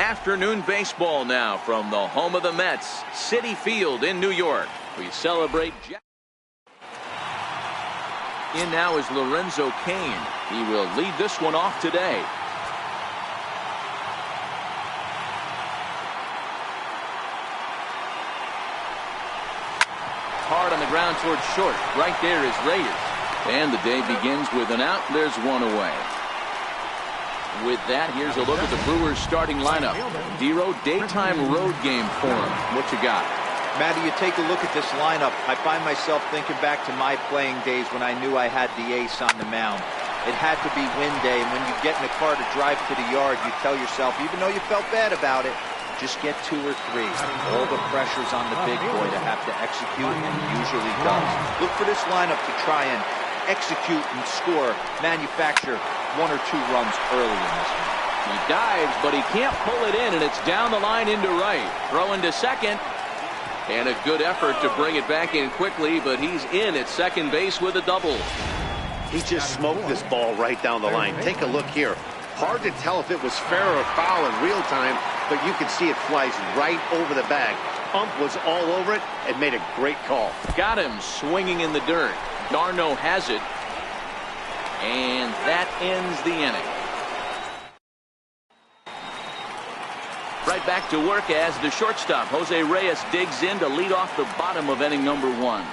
Afternoon baseball now from the home of the Mets, Citi Field in New York. We celebrate. In now is Lorenzo Cain. He will lead this one off today. Hard on the ground towards short. Right there is Reyes. And the day begins with an out. There's one away. With that, here's a look at the Brewers starting lineup. Dero, daytime road game for him. What you got? Matty, you take a look at this lineup. I find myself thinking back to my playing days when I knew I had the ace on the mound. It had to be win day, and when you get in the car to drive to the yard, you tell yourself, even though you felt bad about it, just get 2 or 3. All the pressure's on the big boy to have to execute, and he usually does. Look for this lineup to try and execute and score, manufacture 1 or 2 runs early in this one. He dives, but he can't pull it in, and it's down the line into right. Throw into second, and a good effort to bring it back in quickly, but he's in at second base with a double. He just smoked this ball right down the line. Take a look here. Hard to tell if it was fair or foul in real time, but you can see it flies right over the bag. Ump was all over it and made a great call. Got him swinging in the dirt. Darno has it, and that ends the inning. Right back to work as the shortstop, Jose Reyes, digs in to lead off the bottom of inning number 1.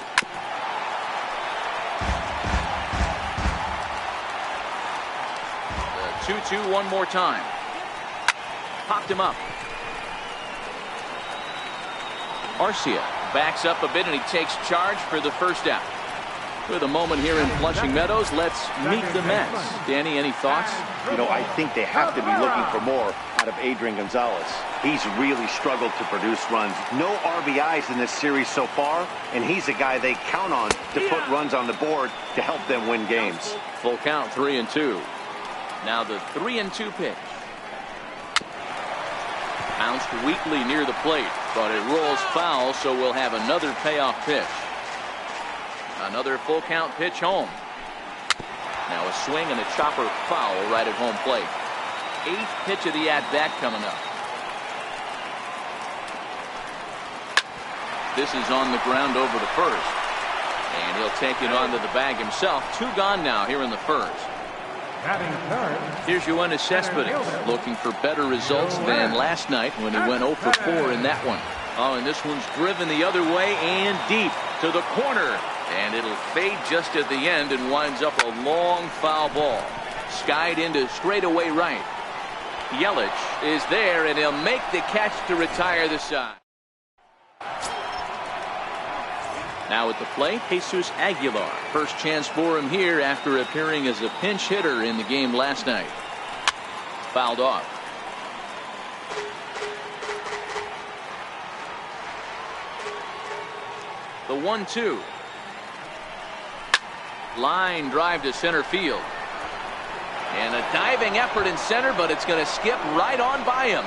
The 2-2 one more time. Popped him up. Arcia backs up a bit, and he takes charge for the first out. With a moment here in Flushing Meadows, let's meet the Mets. Danny, any thoughts? You know, I think they have to be looking for more out of Adrian Gonzalez. He's really struggled to produce runs. No RBIs in this series so far, and he's a guy they count on to put runs on the board to help them win games. Full count, 3-2. Now the 3-2 pitch. Bounced weakly near the plate, but it rolls foul, so we'll have another payoff pitch. Another full count pitch home. Now a swing and a chopper foul right at home plate. 8th pitch of the at-bat coming up. This is on the ground over to first. And he'll take it onto the bag himself. 2 gone now here in the first. Here's Yoenis Cespedes looking for better results than last night when he went 0 for 4 in that one. Oh, and this one's driven the other way and deep to the corner. And it'll fade just at the end and winds up a long foul ball. Skied into straightaway right. Yelich is there, and he'll make the catch to retire the side. Now at the plate, Jesus Aguilar. First chance for him here after appearing as a pinch hitter in the game last night. Fouled off. The 1-2. Line drive to center field. And a diving effort in center, but it's going to skip right on by him.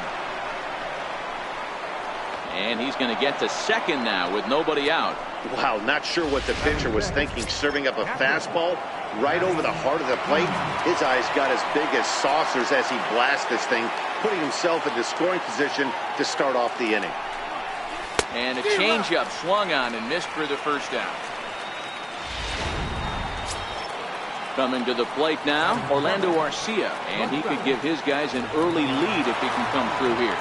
And he's going to get to second now with nobody out. Wow, not sure what the pitcher was thinking, serving up a fastball right over the heart of the plate. His eyes got as big as saucers as he blasts this thing, putting himself into scoring position to start off the inning. And a changeup swung on and missed for the first down. Coming to the plate now, Orlando Arcia, and he could give his guys an early lead if he can come through here.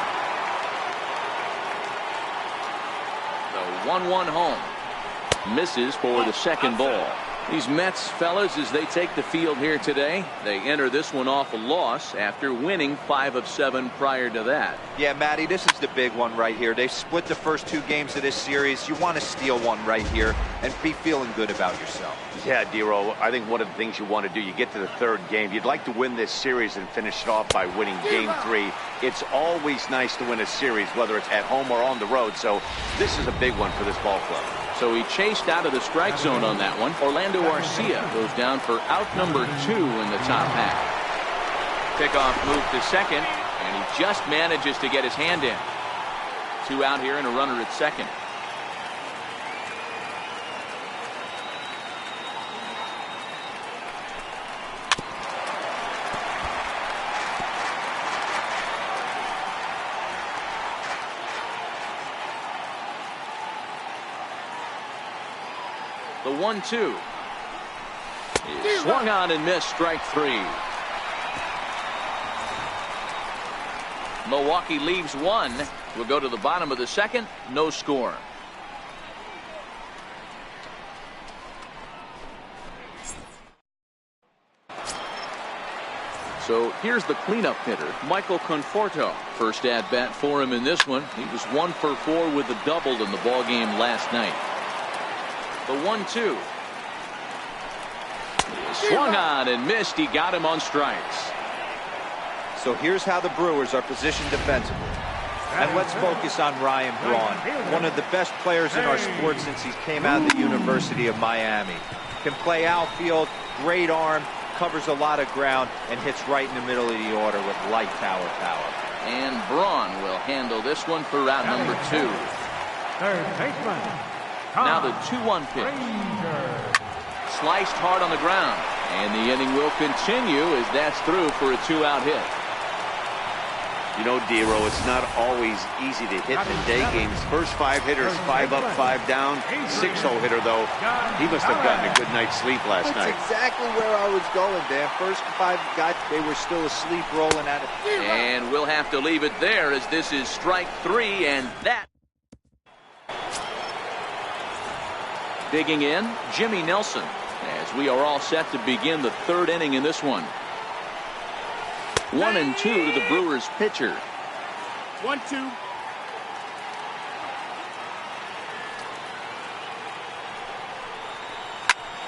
The 1-1 home. Misses for the second ball. These Mets fellas, as they take the field here today, they enter this one off a loss after winning 5 of 7 prior to that. Yeah, Matty, this is the big one right here. They split the first 2 games of this series. You want to steal one right here and be feeling good about yourself. Yeah, Dero, I think one of the things you want to do, you get to the 3rd game, you'd like to win this series and finish it off by winning game 3. It's always nice to win a series, whether it's at home or on the road, so this is a big one for this ball club. So he chased out of the strike zone on that one. Orlando Arcia goes down for out number 2 in the top half. Pickoff move to second, and he just manages to get his hand in. 2 out here and a runner at second. The 1-2 is swung on and missed. Strike three. Milwaukee leaves one. We'll go to the bottom of the second. No score. So here's the cleanup hitter, Michael Conforto. First at bat for him in this one. He was 1 for 4 with a double in the ball game last night. The 1-2 swung on and missed. He got him on strikes. So here's how the Brewers are positioned defensively. And let's focus on Ryan Braun, one of the best players in our sport since he came out of the University of Miami. Can play outfield, great arm, covers a lot of ground, and hits right in the middle of the order with light power. And Braun will handle this one for route number 2. Third baseman. Now the 2-1 pitch. Sliced hard on the ground. And the inning will continue as that's through for a 2-out hit. You know, Dero, it's not always easy to hit in day games. First 5 hitters, 5 up, 5 down. 6-hole hitter, though, he must have gotten a good night's sleep last night. That's exactly where I was going, Dan. First 5 they were still asleep rolling at it. And we'll have to leave it there as this is strike 3, and that. Digging in, Jimmy Nelson, as we are all set to begin the 3rd inning in this one. 1-2 to the Brewers pitcher. 1-2.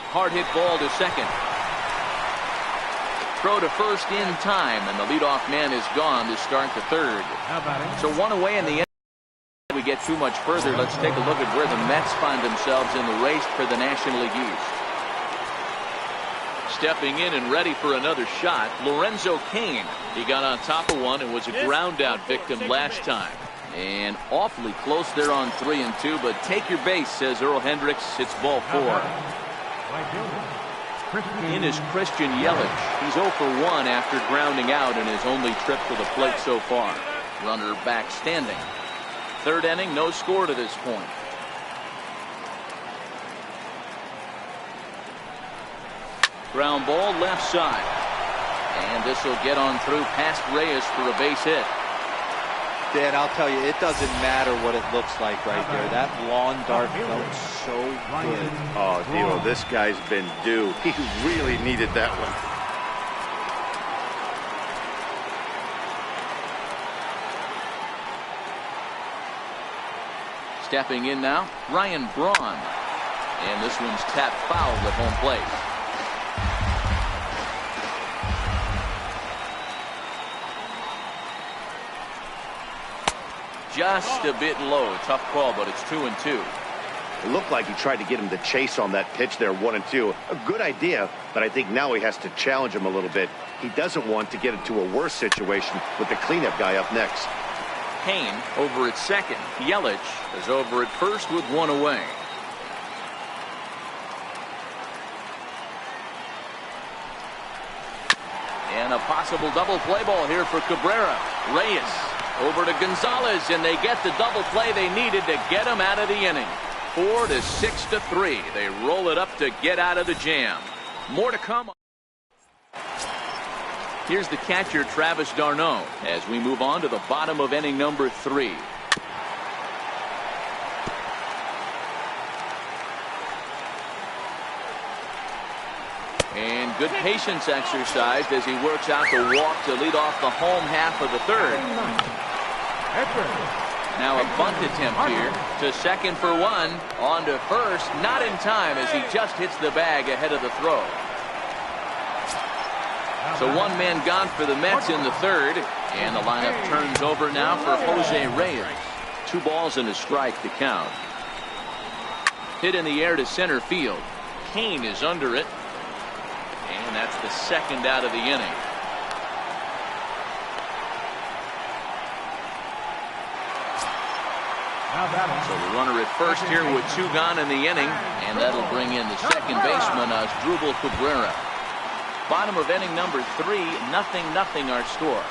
Hard hit ball to second. Throw to first in time, and the leadoff man is gone to start the 3rd. How about it? So 1 away in the end. We get too much further. Let's take a look at where the Mets find themselves in the race for the National League East. Stepping in and ready for another shot, Lorenzo Cain. He got on top of one and was a ground out victim last time. And awfully close there on 3-2, but take your base, says Earl Hendricks. It's ball 4. In is Christian Yelich. He's 0 for 1 after grounding out in his only trip to the plate so far. Runner back standing. 3rd inning, no score to this point. Ground ball left side. And this will get on through past Reyes for a base hit. Dan, I'll tell you, it doesn't matter what it looks like right there. That lawn dart felt so good. Oh, Dero, this guy's been due. He really needed that one. Stepping in now, Ryan Braun. And this one's tapped foul at home plate. Just a bit low. Tough call, but it's 2-2. It looked like he tried to get him to chase on that pitch there, 1-2. A good idea, but I think now he has to challenge him a little bit. He doesn't want to get into a worse situation with the cleanup guy up next. Cain over at second. Yelich is over at first with 1 away. And a possible double play ball here for Cabrera. Reyes over to Gonzalez, and they get the double play they needed to get him out of the inning. 4 to 6 to 3. They roll it up to get out of the jam. More to come. Here's the catcher, Travis d'Arnaud, as we move on to the bottom of inning number 3. And good patience exercised as he works out the walk to lead off the home half of the 3rd. Now a bunt attempt here to second for 1. On to first, not in time as he just hits the bag ahead of the throw. So 1 man gone for the Mets in the 3rd, and the lineup turns over now for Jose Reyes. 2 balls and a strike to count. Hit in the air to center field. Cain is under it, and that's the 2nd out of the inning. So the runner at first here with 2 gone in the inning, and that'll bring in the second baseman, Asdrubal Cabrera. Bottom of inning number 3, 0-0 our score.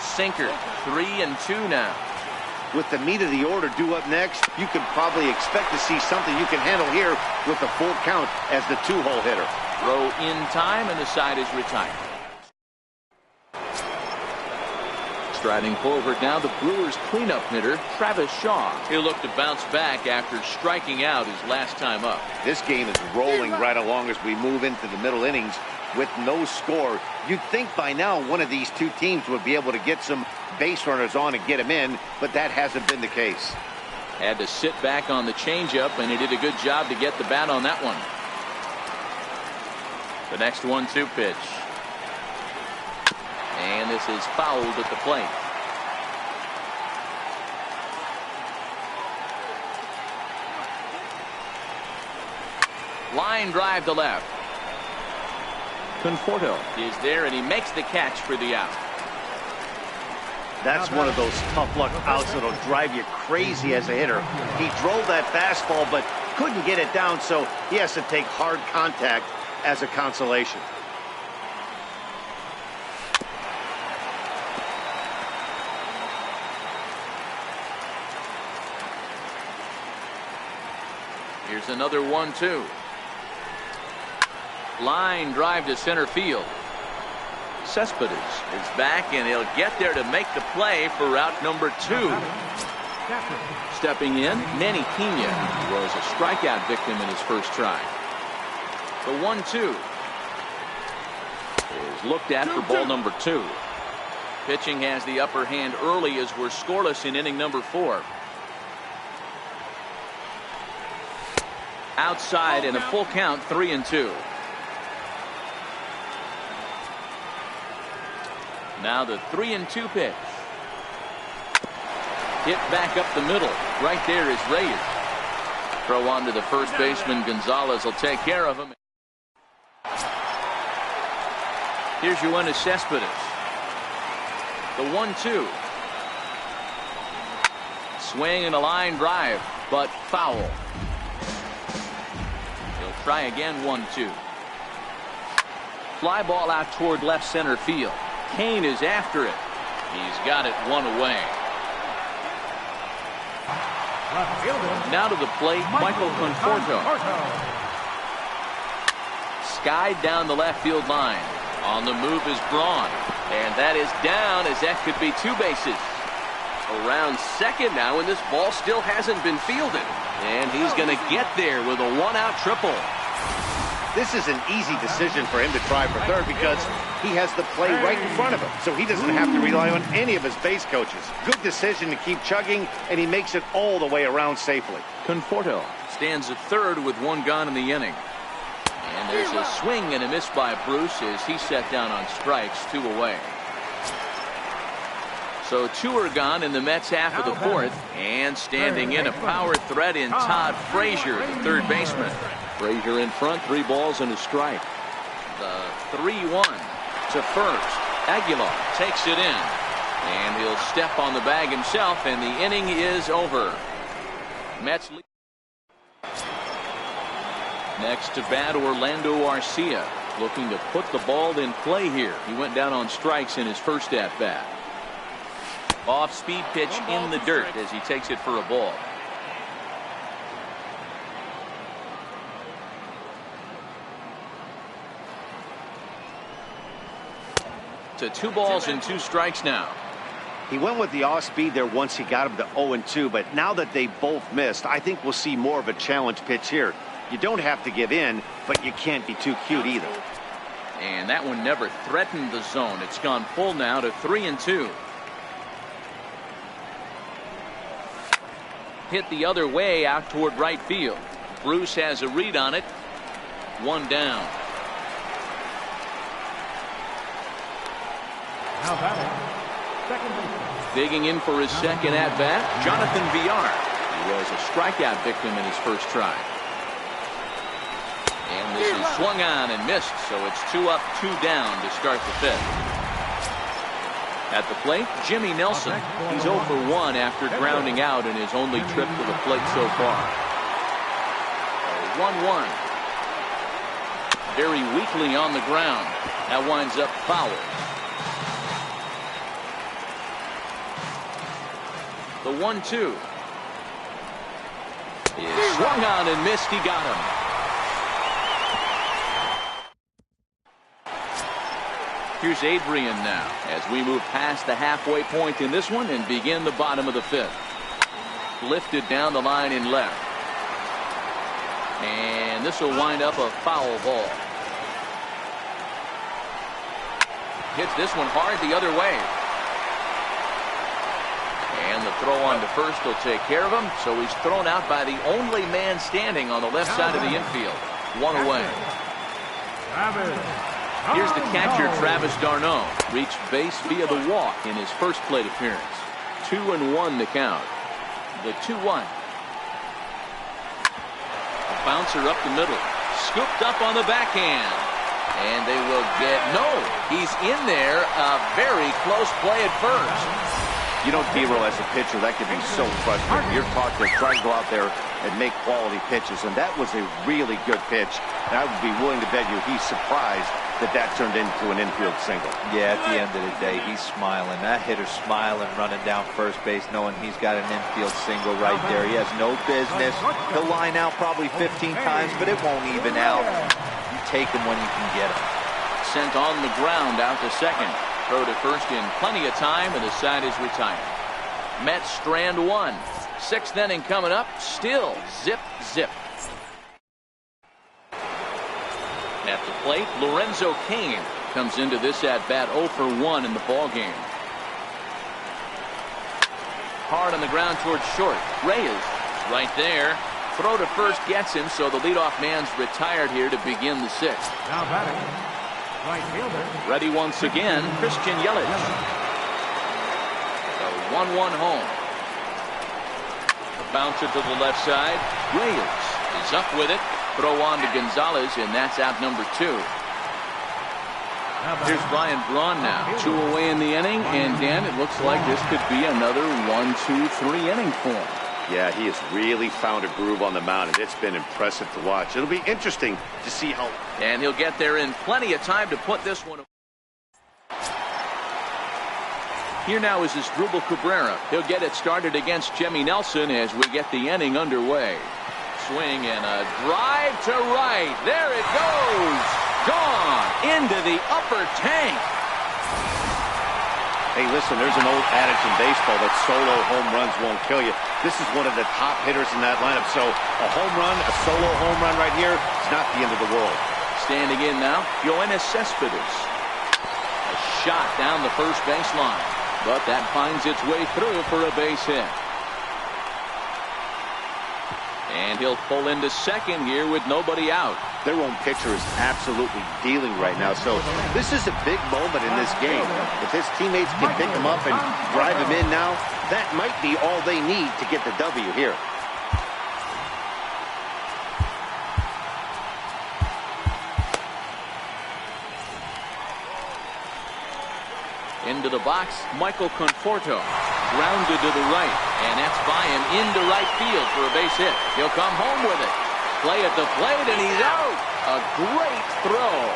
Sinker, 3-2 now. With the meat of the order due up next, you can probably expect to see something you can handle here with the full count as the 2-hole hitter. Throw in time, and the side is retired. Striding forward now, the Brewers cleanup hitter, Travis Shaw. He'll look to bounce back after striking out his last time up. This game is rolling right along as we move into the middle innings with no score. You'd think by now one of these two teams would be able to get some base runners on and get them in, but that hasn't been the case. Had to sit back on the changeup, and he did a good job to get the bat on that one. The next 1-2 pitch. And this is fouled at the plate. Line drive to left. Conforto is there, and he makes the catch for the out. That's one of those tough luck outs that'll drive you crazy as a hitter. He drove that fastball but couldn't get it down, so he has to take hard contact as a consolation. Here's another 1-2. Line drive to center field. Cespedes is back, and he'll get there to make the play for route number 2. Stepping in, Manny Pena was a strikeout victim in his first try. The 1-2 is looked at for ball number 2. Pitching has the upper hand early as we're scoreless in inning number 4. Outside in a full count, 3-2. Now the 3-2 pitch. Hit back up the middle. Right there is Reyes. Throw on to the first baseman. Gonzalez will take care of him. Here's Yoenis Cespedes. The 1-2. Swing and a line drive, but foul. He'll try again. 1-2. Fly ball out toward left center field. Kane is after it. He's got it one away. Now to the plate, Michael Conforto. Skied down the left field line. On the move is Braun. And that is down, as that could be 2 bases. Around second now, and this ball still hasn't been fielded. And he's going to get there with a 1-out triple. This is an easy decision for him to try for third because he has the play right in front of him, so he doesn't have to rely on any of his base coaches. Good decision to keep chugging, and he makes it all the way around safely. Conforto stands at third with 1 gone in the inning. And there's a swing and a miss by Bruce as he set down on strikes, 2 away. So 2 are gone in the Mets half of the 4th, and standing in a power threat in Todd Frazier, the third baseman. Frazier in front, 3 balls and a strike. The 3-1 to first. Aguilar takes it in, and he'll step on the bag himself, and the inning is over. Mets lead. Next to bat, Orlando Arcia, looking to put the ball in play here. He went down on strikes in his first at bat. Off speed pitch in the dirt as he takes it for a ball. To 2 balls and 2 strikes now. He went with the off speed there once he got him to 0-2, but now that they both missed, I think we'll see more of a challenge pitch here. You don't have to give in, but you can't be too cute either. And that one never threatened the zone. It's gone full now to 3-2. Hit the other way out toward right field. Bruce has a read on it. 1 down. Now batting, second baseman. Digging in for his second at bat, Jonathan Villar. He was a strikeout victim in his first try. And this is swung on and missed, so it's 2 up, 2 down to start the 5th. At the plate, Jimmy Nelson. He's 0 for 1 after grounding out in his only trip to the plate so far. 1-1. Very weakly on the ground. That winds up foul. The 1-2 is swung on and missed. He got him. Here's Adrian now as we move past the halfway point in this one and begin the bottom of the 5th. Lifted down the line in left. And this will wind up a foul ball. Hits this one hard the other way. And the throw on to first will take care of him. So he's thrown out by the only man standing on the left side of the infield. One away. Here's the catcher, Travis d'Arnaud. Reached base via the walk in his first plate appearance. 2-1 the count. The 2-1. A bouncer up the middle. Scooped up on the backhand. And they will get, no, he's in there. A very close play at first. You know, Dero, as a pitcher, that could be so frustrating. You're taught to try to go out there and make quality pitches, and that was a really good pitch. And I would be willing to bet you he's surprised that that turned into an infield single. Yeah, at the end of the day, he's smiling. That hitter's smiling, running down first base, knowing he's got an infield single right there. He has no business. He'll line out probably 15 times, but it won't even out. You take him when you can get him. Sent on the ground out to second. Throw to first in plenty of time, and the side is retired. Mets strand 1. 6th inning coming up. Still zip, zip. At the plate, Lorenzo Cain comes into this at-bat 0 for 1 in the ballgame. Hard on the ground towards short. Reyes right there. Throw to first gets him, so the leadoff man's retired here to begin the 6th. Now batting, right fielder. Ready once again, Christian Yelich. The 1-1 home. A bouncer to the left side. Reyes is up with it. Throw on to Gonzalez, and that's out number 2. Here's Brian Braun now. 2 away in the inning, and Dan, it looks like this could be another 1-2-3 inning for him. Yeah, he has really found a groove on the mound, and it's been impressive to watch. It'll be interesting to see how. And he'll get there in plenty of time to put this one. Here now is Asdrubal Cabrera. He'll get it started against Jimmy Nelson as we get the inning underway. Swing and a drive to right. There it goes. Gone into the upper tank. Hey, listen, there's an old adage in baseball that solo home runs won't kill you. This is one of the top hitters in that lineup. So a home run, a solo home run right here, it's not the end of the world. Standing in now, Yoenis Cespedes. A shot down the first baseline, but that finds its way through for a base hit. And he'll pull into second here with nobody out. Their own pitcher is absolutely dealing right now. So this is a big moment in this game. If his teammates can pick him up and drive him in now, that might be all they need to get the W here. Into the box, Michael Conforto. Grounded to the right, and that's by him into right field for a base hit. He'll come home with it. Play at the plate, and he's out. A great throw.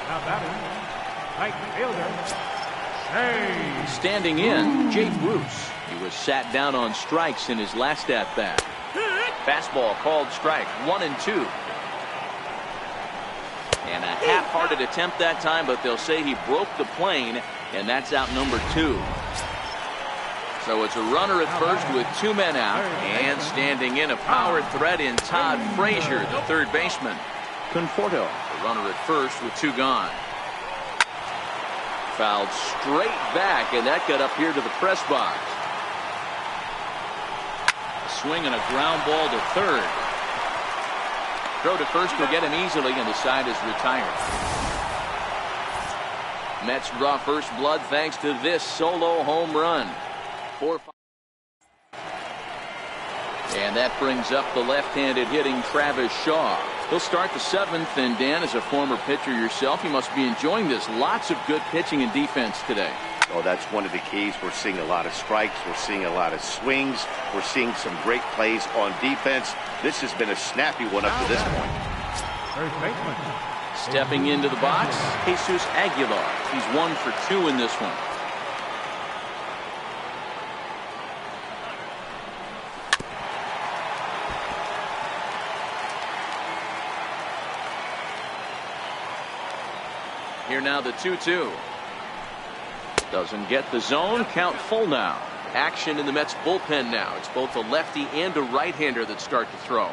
Now batting, right fielder. Hey. Standing in, Jay Bruce. He was sat down on strikes in his last at-bat. Fastball called strike, 1-2. And a half-hearted attempt that time, but they'll say he broke the plane, and that's out number 2. So it's a runner at first with 2 men out, and standing in a power threat in Todd Frazier, the third baseman. Conforto, the runner at first with 2 gone. Fouled straight back, and that got up here to the press box. A swing and a ground ball to third. Throw to first will get him easily, and the side is retired. Mets draw first blood thanks to this solo home run. 4-5. And that brings up the left-handed hitting Travis Shaw. He'll start the 7th, and Dan, as a former pitcher yourself, you must be enjoying this. Lots of good pitching and defense today. Oh, that's one of the keys. We're seeing a lot of strikes. We're seeing a lot of swings. We're seeing some great plays on defense. This has been a snappy one up to this point. First baseman. Stepping into the box, Jesus Aguilar. He's 1 for 2 in this one. Here now the 2-2. Doesn't get the zone. Count full now. Action in the Mets bullpen now. It's both a lefty and a right-hander that start to throw.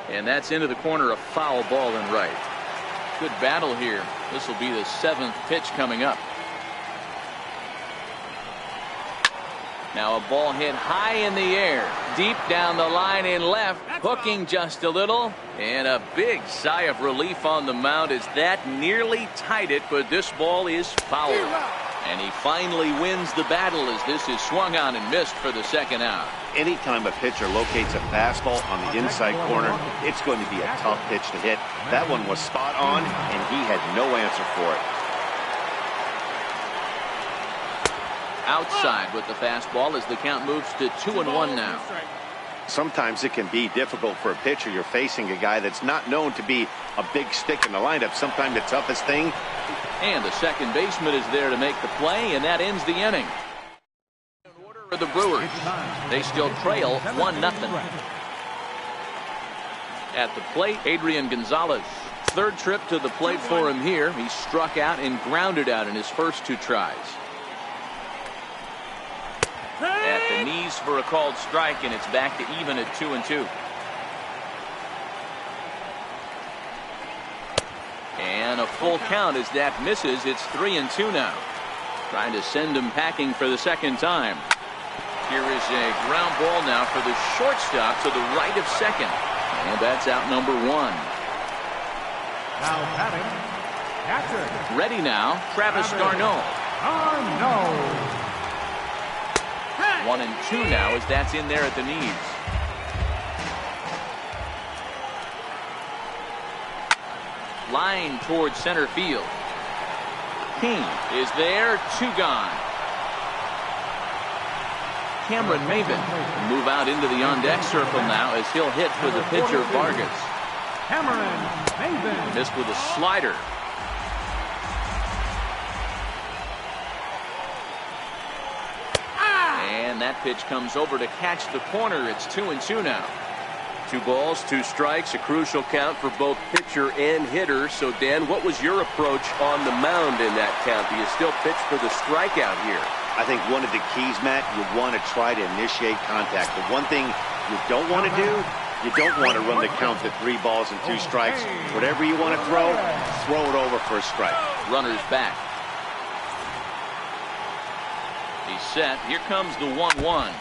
And that's into the corner, a foul ball and right. Good battle here. This will be the 7th pitch coming up. Now a ball hit high in the air, deep down the line in left, hooking just a little, and a big sigh of relief on the mound as that nearly tied it, but this ball is foul. And he finally wins the battle as this is swung on and missed for the second out. Anytime a pitcher locates a fastball on the inside corner, it's going to be a tough pitch to hit. That one was spot on, and he had no answer for it. Outside with the fastball as the count moves to 2-1 now. Sometimes it can be difficult for a pitcher. You're facing a guy that's not known to be a big stick in the lineup. Sometimes the toughest thing. And the second baseman is there to make the play, and that ends the inning. For the Brewers, they still trail 1-0. At the plate, Adrian Gonzalez. Third trip to the plate for him here. He struck out and grounded out in his first 2 tries. At the knees for a called strike, and it's back to even at 2-2. And a full count as that misses. It's 3-2 now. Trying to send him packing for the second time. Here is a ground ball now for the shortstop to the right of second. And that's out number 1. Now batting, catcher. Ready now, Travis d'Arnaud. 1-2 now as that's in there at the knees. Line towards center field. King is there, 2 gone. Cameron Maven will move out into the on-deck circle now as he'll hit for the pitcher Vargas. Cameron Maven. Missed with a slider. And that pitch comes over to catch the corner. It's 2-2 now. 2 balls, 2 strikes, a crucial count for both pitcher and hitter. So, Dan, what was your approach on the mound in that count? Do you still pitch for the strikeout here? I think one of the keys, Matt, you want to try to initiate contact. The one thing you don't want to do, you don't want to run the count to 3 balls and 2 strikes. Whatever you want to throw it over for a strike. Runners back. He's set. Here comes the 1-1.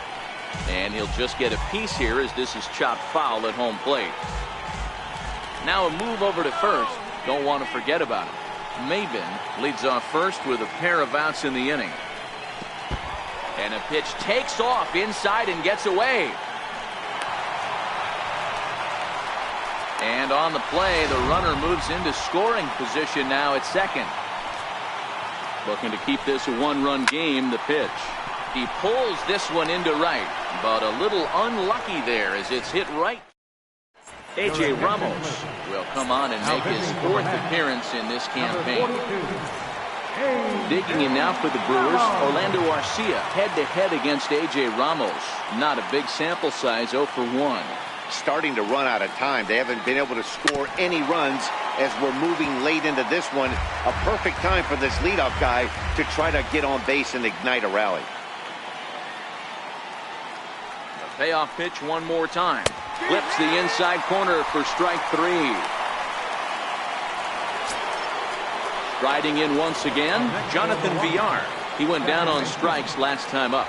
And he'll just get a piece here as this is chopped foul at home plate. Now a move over to first. Don't want to forget about it. Maven leads off first with a pair of outs in the inning. And a pitch takes off inside and gets away. And on the play, the runner moves into scoring position now at second. Looking to keep this a 1-run game, the pitch. He pulls this one into right, but a little unlucky there as it's hit right. A.J. Ramos will come on and make his 4th appearance in this campaign. Digging in now for the Brewers, Orlando Arcia head-to-head against A.J. Ramos. Not a big sample size, 0 for 1. Starting to run out of time. They haven't been able to score any runs as we're moving late into this one. A perfect time for this leadoff guy to try to get on base and ignite a rally. The payoff pitch one more time. Flips the inside corner for strike 3. Striding in once again, Jonathan Villar. He went down on strikes last time up.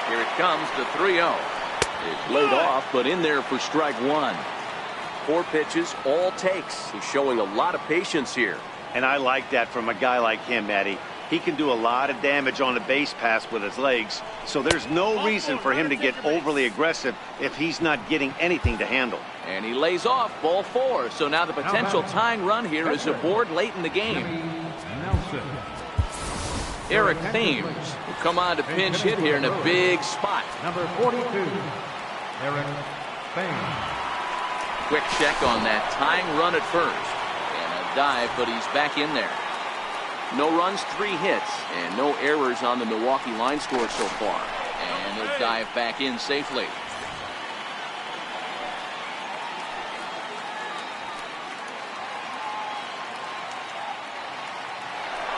Here it comes, the 3-0. It's laid off, but in there for strike 1. 4 pitches, all takes. He's showing a lot of patience here. And I like that from a guy like him, Matty. He can do a lot of damage on the base pass with his legs, so there's no reason for him to get overly aggressive if he's not getting anything to handle. And he lays off, ball 4. So now the potential tying run here is aboard late in the game. Eric Thames will come on to pinch hit here in a big spot. Number 42, Eric Thames. Quick check on that tying run at first. And a dive, but he's back in there. No runs, 3 hits, and no errors on the Milwaukee line score so far. And he'll dive back in safely.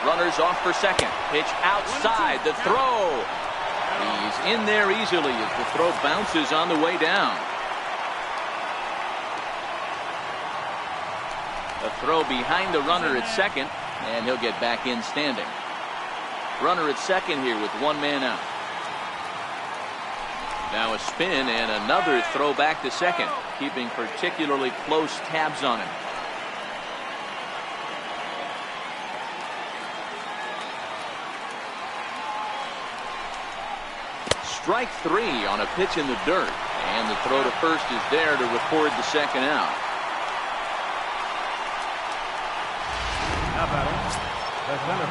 Runners off for second. Pitch outside. The throw. He's in there easily as the throw bounces on the way down. A throw behind the runner at second, and he'll get back in standing. Runner at second here with one man out. Now a spin and another throw back to second, keeping particularly close tabs on him. Strike three on a pitch in the dirt, and the throw to first is there to record the second out.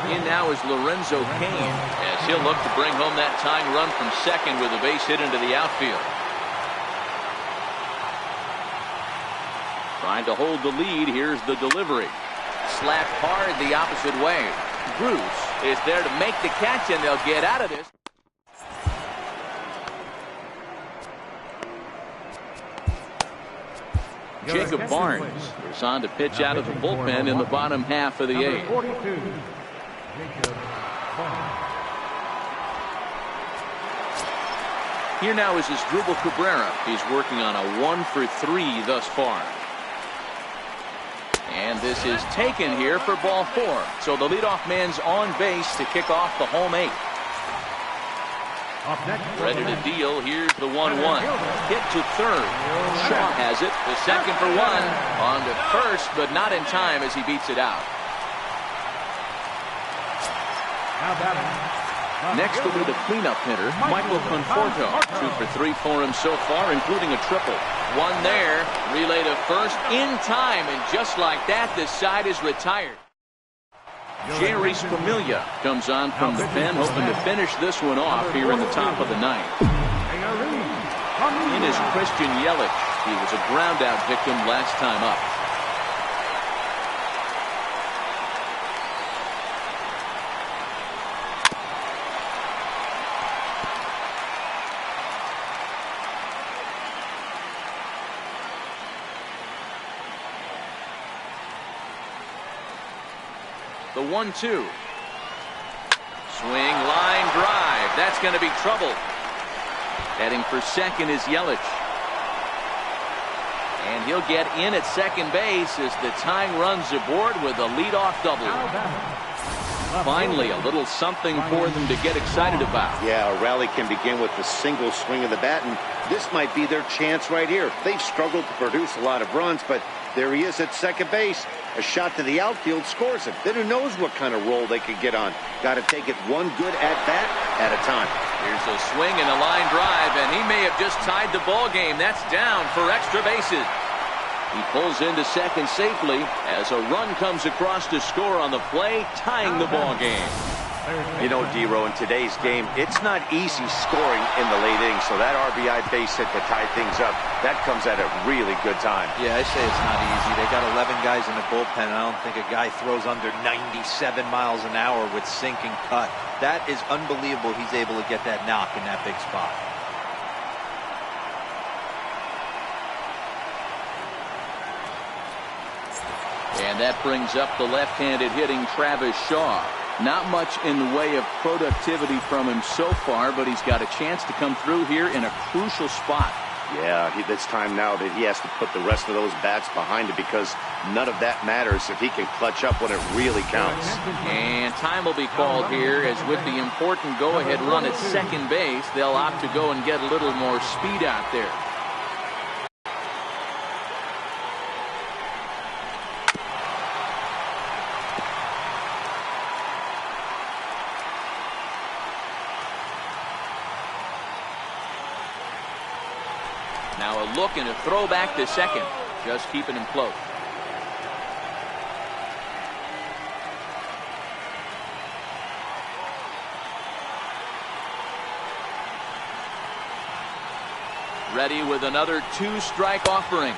In now is Lorenzo Cain, as he'll look to bring home that tying run from second with a base hit into the outfield. Trying to hold the lead. Here's the delivery. Slapped hard the opposite way. Bruce is there to make the catch, and they'll get out of this. Jacob Barnes is on to pitch out of the bullpen in the bottom half of the eighth. Here now is Asdrubal Cabrera. He's working on a 1-for-3 thus far. And this is taken here for ball four. So the leadoff man's on base to kick off the home eighth. Ready to deal. Here's the 1-1. Hit to third. Shaw has it. The second for one. On to first, but not in time as he beats it out. Next will be the cleanup hitter, Michael Conforto. 2 for 3 for him so far, including a triple. One there. Relay to first in time, and just like that, the side is retired. Jerry Familia comes on from the pen, hoping to finish this one off here in the top of the ninth. In is Christian Yelich. He was a ground-out victim last time up. The 1-2. Swing, line drive. That's going to be trouble. Heading for second is Yelich. And he'll get in at second base as the tying runs aboard with a leadoff double. Finally, a little something for them to get excited about. Yeah, a rally can begin with a single swing of the bat, and this might be their chance right here. They've struggled to produce a lot of runs, but there he is at second base. A shot to the outfield scores him. Then who knows what kind of roll they could get on. Got to take it one good at-bat at a time. Here's a swing and a line drive, and he may have just tied the ball game. That's down for extra bases. He pulls into second safely as a run comes across to score on the play, tying the ball game. You know, D-Row, in today's game, it's not easy scoring in the late innings, so that RBI base hit to tie things up, that comes at a really good time. Yeah, I say it's not easy. They got 11 guys in the bullpen, and I don't think a guy throws under 97 miles an hour with sink and cut. That is unbelievable he's able to get that knock in that big spot. And that brings up the left-handed hitting Travis Shaw. Not much in the way of productivity from him so far, but he's got a chance to come through here in a crucial spot. Yeah, it's time now that he has to put the rest of those bats behind it, because none of that matters if he can clutch up when it really counts. And time will be called here, as with the important go-ahead run at second base, they'll opt to go and get a little more speed out there. Now a look and a throw back to second, just keeping him close. Ready with another 2-strike offering.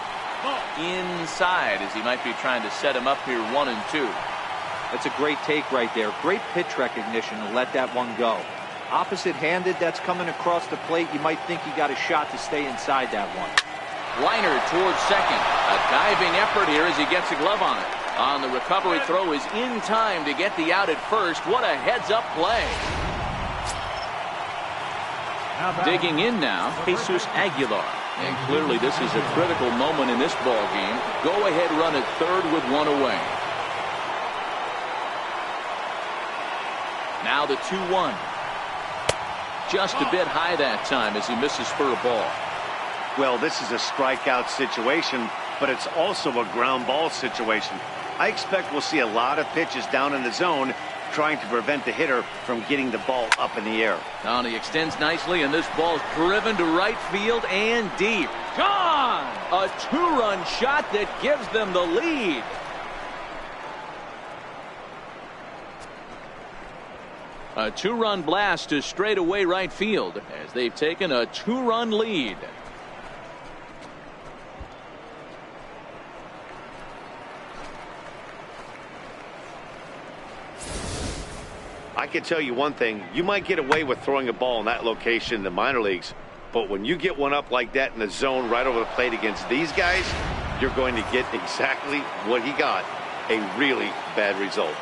Inside, as he might be trying to set him up here 1-2. That's a great take right there. Great pitch recognition to let that one go. Opposite-handed, that's coming across the plate. You might think he got a shot to stay inside that one. Liner towards second. A diving effort here as he gets a glove on it. On the recovery throw is in time to get the out at first. What a heads-up play. Digging in now, Jesus Aguilar. And clearly this is a critical moment in this ball game. Go-ahead run at third with one away. Now the 2-1. Just a bit high that time as he misses for a ball. Well, this is a strikeout situation, but it's also a ground ball situation. I expect we'll see a lot of pitches down in the zone trying to prevent the hitter from getting the ball up in the air. Now he extends nicely, and this ball's driven to right field and deep. Gone! A two-run shot that gives them the lead. A two-run blast to straightaway right field as they've taken a two-run lead. I can tell you one thing, you might get away with throwing a ball in that location in the minor leagues, but when you get one up like that in the zone right over the plate against these guys, you're going to get exactly what he got, a really bad result.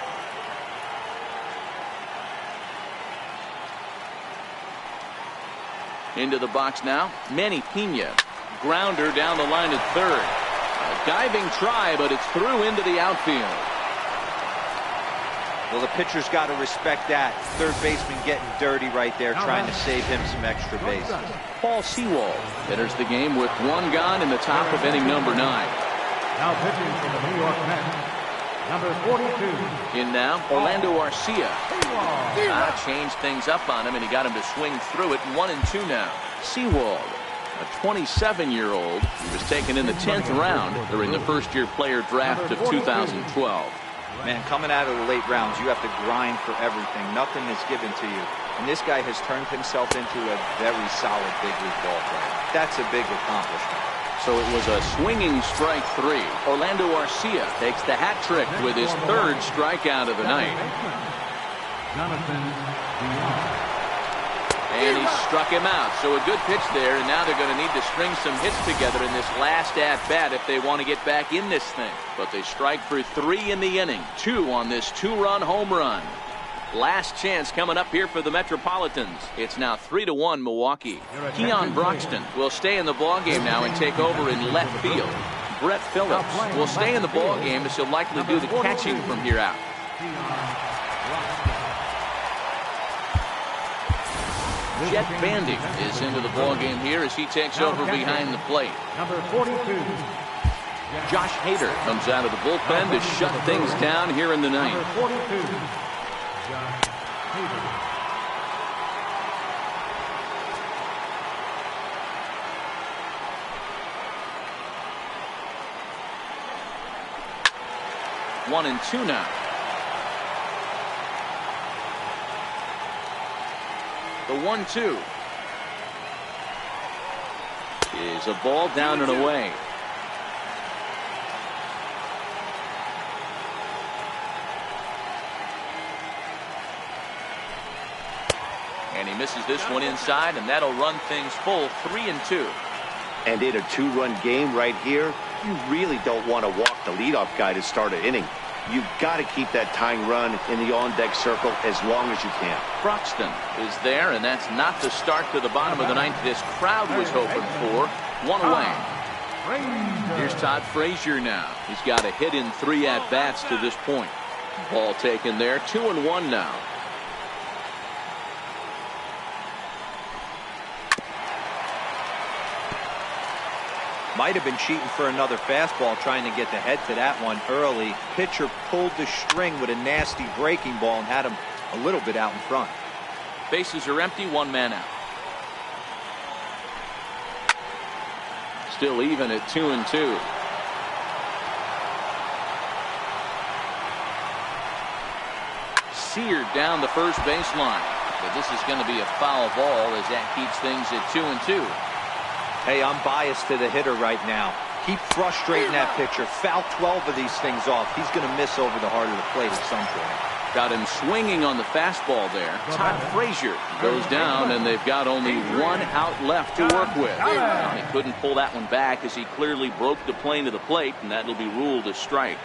Into the box now, Manny Pena. Grounder down the line at third. A diving try, but it's through into the outfield. Well, the pitcher's got to respect that. Third baseman getting dirty right there, trying to save him some extra bases. Paul Sewald enters the game with one gone in the top of inning number 9. Now pitching for the New York Mets, number 42. In now, Orlando Arcia. Changed things up on him, and he got him to swing through it. 1-2 now. Sewald, a 27-year-old, who was taken in the 10th round during the first-year player draft of 2012. Man, coming out of the late rounds, you have to grind for everything. Nothing is given to you. And this guy has turned himself into a very solid big league ball player. That's a big accomplishment. So it was a swinging strike 3. Orlando Arcia takes the hat trick with his third strikeout of the night. And he struck him out. So a good pitch there, and now they're going to need to string some hits together in this last at-bat if they want to get back in this thing. But they strike for 3 in the inning. 2 on this 2-run home run. Last chance coming up here for the Metropolitans. It's now 3-1 Milwaukee. Keon Broxton will stay in the ballgame now and take over in left field. Brett Phillips will stay in the ballgame as he'll likely do the catching from here out. Jet Bandy is into the ballgame here as he takes over behind the plate. Number 42. Josh Hader comes out of the bullpen to shut things down here in the ninth. Number 42. Josh Hader. One and two now. The 1-2 is a ball down and away. And he misses this one inside, and that'll run things full 3-2. And in a 2-run game right here, you really don't want to walk the leadoff guy to start an inning. You've got to keep that tying run in the on-deck circle as long as you can. Broxton is there, and that's not the start to the bottom of the ninth this crowd was hoping for. One away. Here's Todd Frazier now. He's got a hit in 3 at-bats to this point. Ball taken there. 2-1 now. Might have been cheating for another fastball, trying to get the head to that one early. Pitcher pulled the string with a nasty breaking ball and had him a little bit out in front. Bases are empty, 1 man out. Still even at 2-2. Seared down the first baseline. But this is going to be a foul ball as that keeps things at 2-2. Hey, I'm biased to the hitter right now. Keep frustrating that pitcher. Foul 12 of these things off. He's going to miss over the heart of the plate at some point. Got him swinging on the fastball there. Todd Frazier goes down, and they've got only 1 out left to work with. Now, he couldn't pull that one back as he clearly broke the plane to the plate, and that'll be ruled a strike.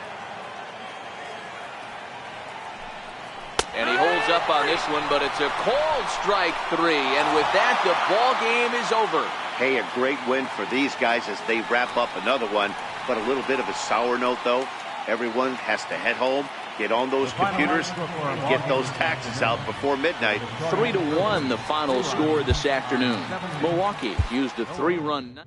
up on this one, but it's a cold strike 3. And with that, the ball game is over. Hey, a great win for these guys as they wrap up another one. But a little bit of a sour note, though. Everyone has to head home, get on those computers, and get those taxes out before midnight. 3-1 the final score this afternoon. Milwaukee used a 3-run.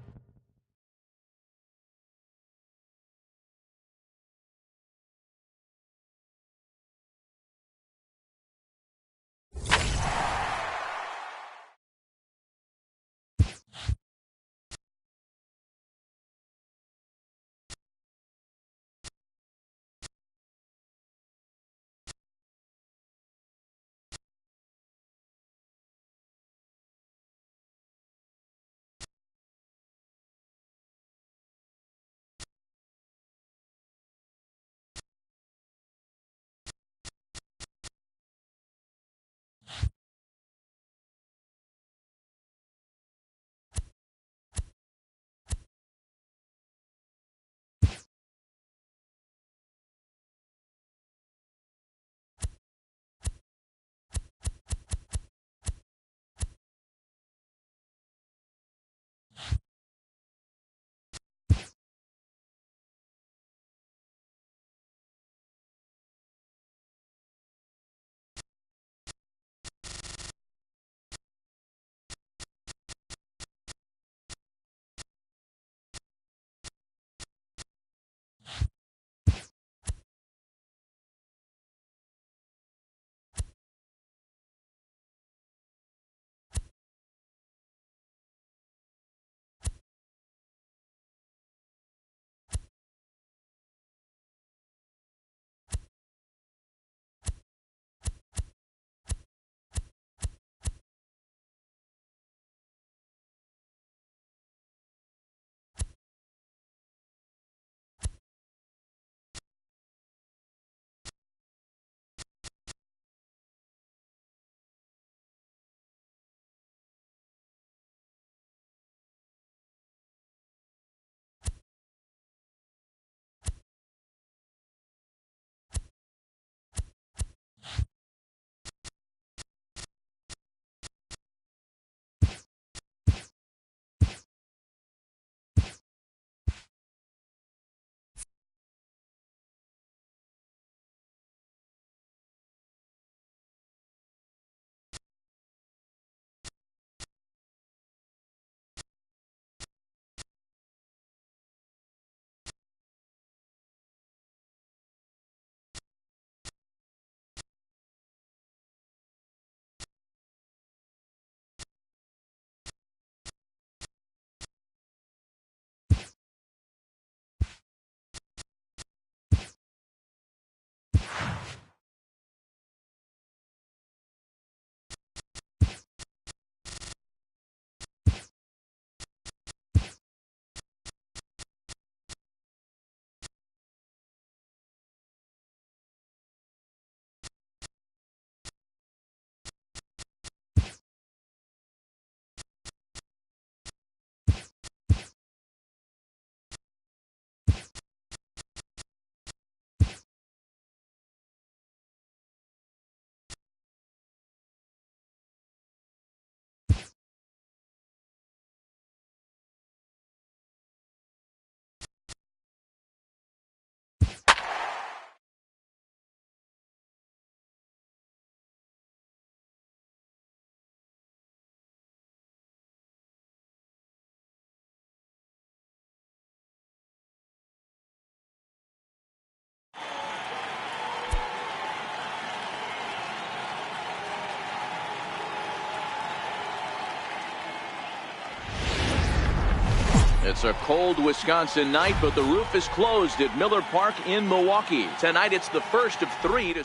It's a cold Wisconsin night, but the roof is closed at Miller Park in Milwaukee. Tonight it's the first of 3 to...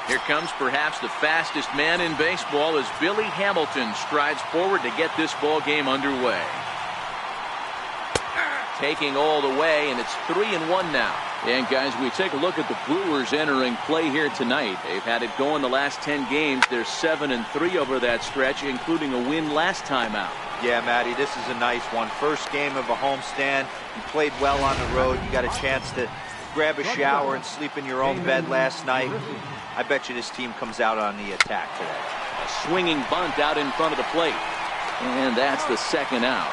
Here comes perhaps the fastest man in baseball as Billy Hamilton strides forward to get this ball game underway. Taking all the way, and it's 3-1 now. And guys, we take a look at the Brewers entering play here tonight. They've had it going the last 10 games. They're 7-3 over that stretch, including a win last time out. Yeah, Matty, this is a nice one. First game of a homestand. You played well on the road. You got a chance to grab a shower and sleep in your own bed last night. I bet you this team comes out on the attack today. A swinging bunt out in front of the plate. And that's the second out.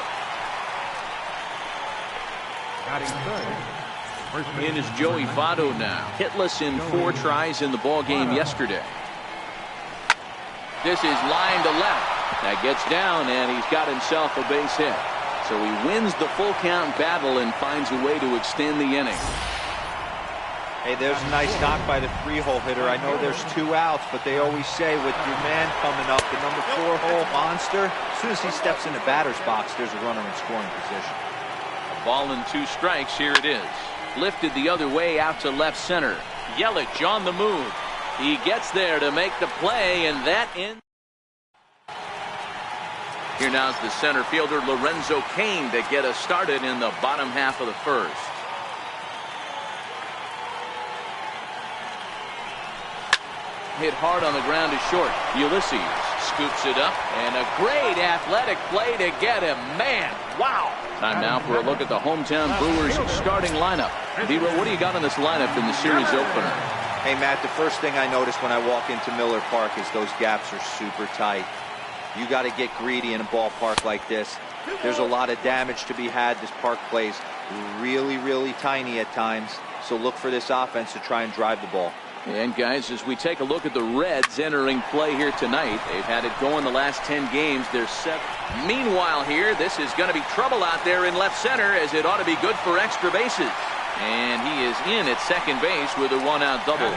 In is Joey Votto now. Hitless in 4 tries in the ball game yesterday. This is line to left. That gets down, and he's got himself a base hit. So he wins the full count battle and finds a way to extend the inning. Hey, there's a nice knock by the 3-hole hitter. I know there's 2 outs, but they always say with your man coming up, the number 4-hole monster, as soon as he steps in the batter's box, there's a runner in scoring position. A ball and 2 strikes. Here it is. Lifted the other way out to left center. Yelich on the move. He gets there to make the play, and that ends. Here now's the center fielder Lorenzo Cain to get us started in the bottom half of the first. Hit hard on the ground to short. Ulysses scoops it up, and a great athletic play to get him. Man, wow. Time now for a look at the hometown Brewers starting lineup. D-Row, what do you got on this lineup in the series opener? Hey, Matt, the first thing I notice when I walk into Miller Park is those gaps are super tight. You got to get greedy in a ballpark like this. There's a lot of damage to be had. This park plays really, really tiny at times. So look for this offense to try and drive the ball. And guys, as we take a look at the Reds entering play here tonight, they've had it going the last 10 games. They're 7. Meanwhile here, this is going to be trouble out there in left center, as it ought to be good for extra bases. And he is in at second base with a 1-out double.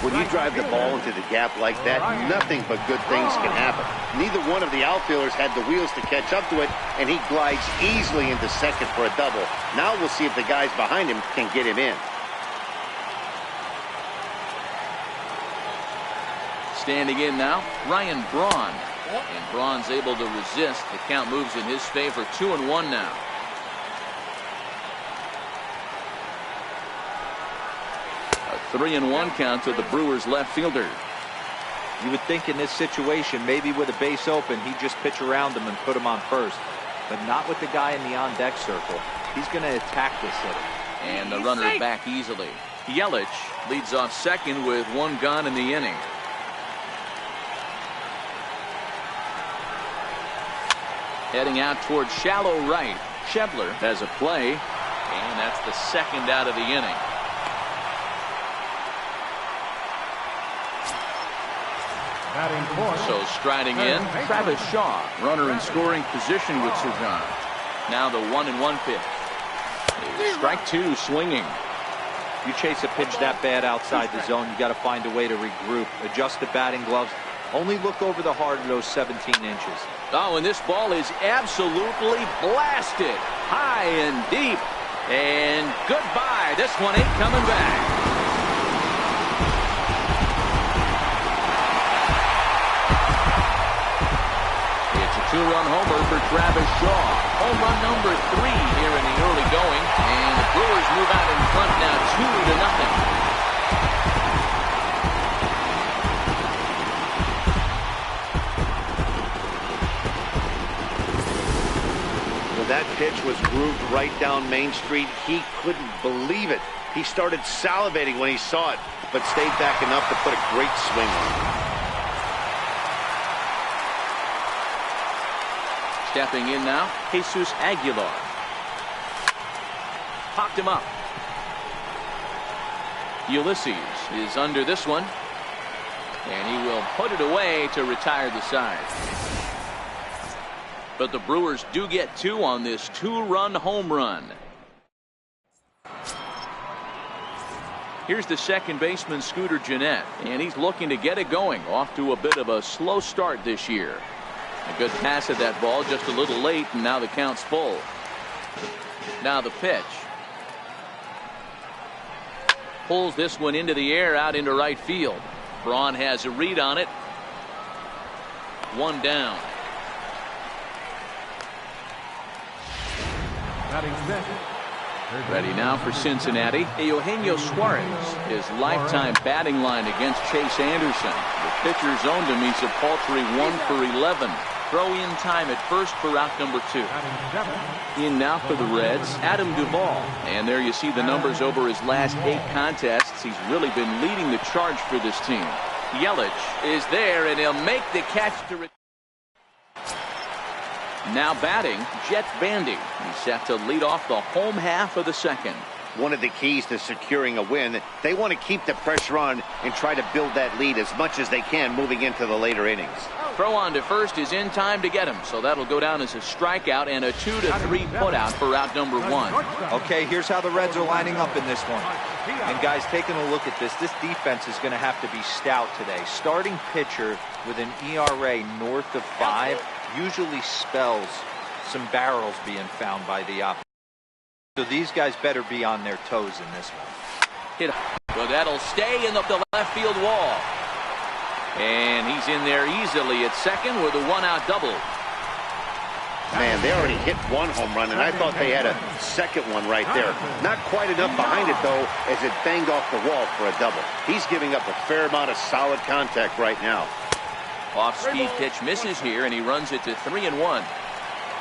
When you drive the ball into the gap like that, nothing but good things can happen. Neither one of the outfielders had the wheels to catch up to it, and he glides easily into second for a double. Now we'll see if the guys behind him can get him in. Standing in now, Ryan Braun. And Braun's able to resist. The count moves in his favor. 2-1 now. A 3-1 count to the Brewers left fielder. You would think in this situation, maybe with a base open, he'd just pitch around him and put him on first. But not with the guy in the on-deck circle. He's going to attack this hitter. And the runner back easily. Yelich leads off second with 1 gone in the inning. Heading out towards shallow right. Schebler has a play, and that's the second out of the inning. So striding in, Travis Shaw, runner in scoring position with Sujan. Now the 1-1 pitch. Strike 2 swinging. You chase a pitch that bad outside the zone, you got to find a way to regroup, adjust the batting gloves. Only look over the heart of those 17 inches. Oh, and this ball is absolutely blasted. High and deep. And goodbye. This one ain't coming back. It's a 2-run homer for Travis Shaw. Home run number 3 here in the early going. And the Brewers move out in front now 2-0. That pitch was grooved right down Main Street. He couldn't believe it. He started salivating when he saw it, but stayed back enough to put a great swing on it. Stepping in now, Jesus Aguilar. Popped him up. Ulysses is under this one, and he will put it away to retire the side. But the Brewers do get 2 on this 2-run home run. Here's the second baseman, Scooter Gennett, and he's looking to get it going. Off to a bit of a slow start this year. A good pass at that ball, just a little late, and now the count's full. Now the pitch. Pulls this one into the air, out into right field. Braun has a read on it. 1 down. Ready now for Cincinnati. Eugenio Suarez, his lifetime batting line against Chase Anderson. The pitcher's owned him. He's a paltry 1 for 11. Throw in time at first for out number 2. Batting 7. In now for the Reds, Adam Duvall. And there you see the numbers over his last 8 contests. He's really been leading the charge for this team. Yelich is there, and he'll make the catch to now batting, Jet Bandy. He's set to lead off the home half of the second. One of the keys to securing a win, they want to keep the pressure on and try to build that lead as much as they can moving into the later innings. Throw on to first is in time to get him, so that'll go down as a strikeout and a 2-3 putout for out number 1. Okay, here's how the Reds are lining up in this one. And guys, taking a look at this defense is going to have to be stout today. Starting pitcher with an ERA north of 5 usually spells some barrels being found by the opponent. So these guys better be on their toes in this one. Hit, but that'll stay in the left field wall. And he's in there easily at second with a 1-out double. Man, they already hit 1 home run, and I thought they had a second one right there. Not quite enough behind it, though, as it banged off the wall for a double. He's giving up a fair amount of solid contact right now. Off-speed pitch misses here, and he runs it to 3-1.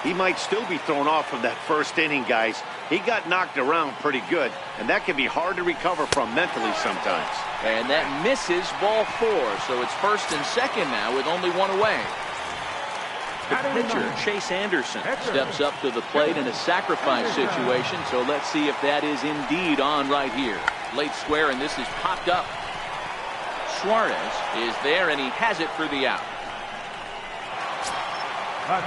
He might still be thrown off from that first inning, guys. He got knocked around pretty good, and that can be hard to recover from mentally sometimes. And that misses ball 4, so it's first and second now with only 1 away. The pitcher, Chase Anderson, steps up to the plate in a sacrifice situation, so let's see if that is indeed on right here. Late square, and this is popped up. Suarez is there, and he has it for the out.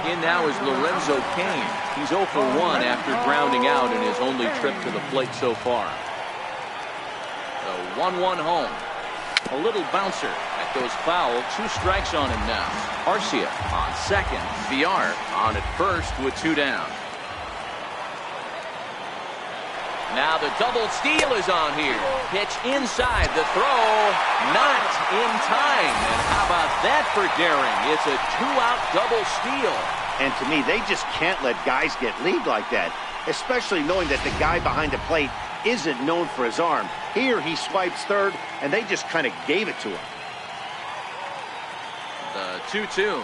In now is Lorenzo Cain. He's 0 for 1 after grounding out in his only trip to the plate so far. The 1-1 home. A little bouncer. That goes foul. 2 strikes on him now. Arcia on second. Villar on at first with 2 down. Now the double steal is on here. Pitch inside. The throw not in time. And how about that for daring? It's a 2-out double steal. And to me, they just can't let guys get lead like that, especially knowing that the guy behind the plate isn't known for his arm. Here he swipes third, and they just kind of gave it to him. The 2-2.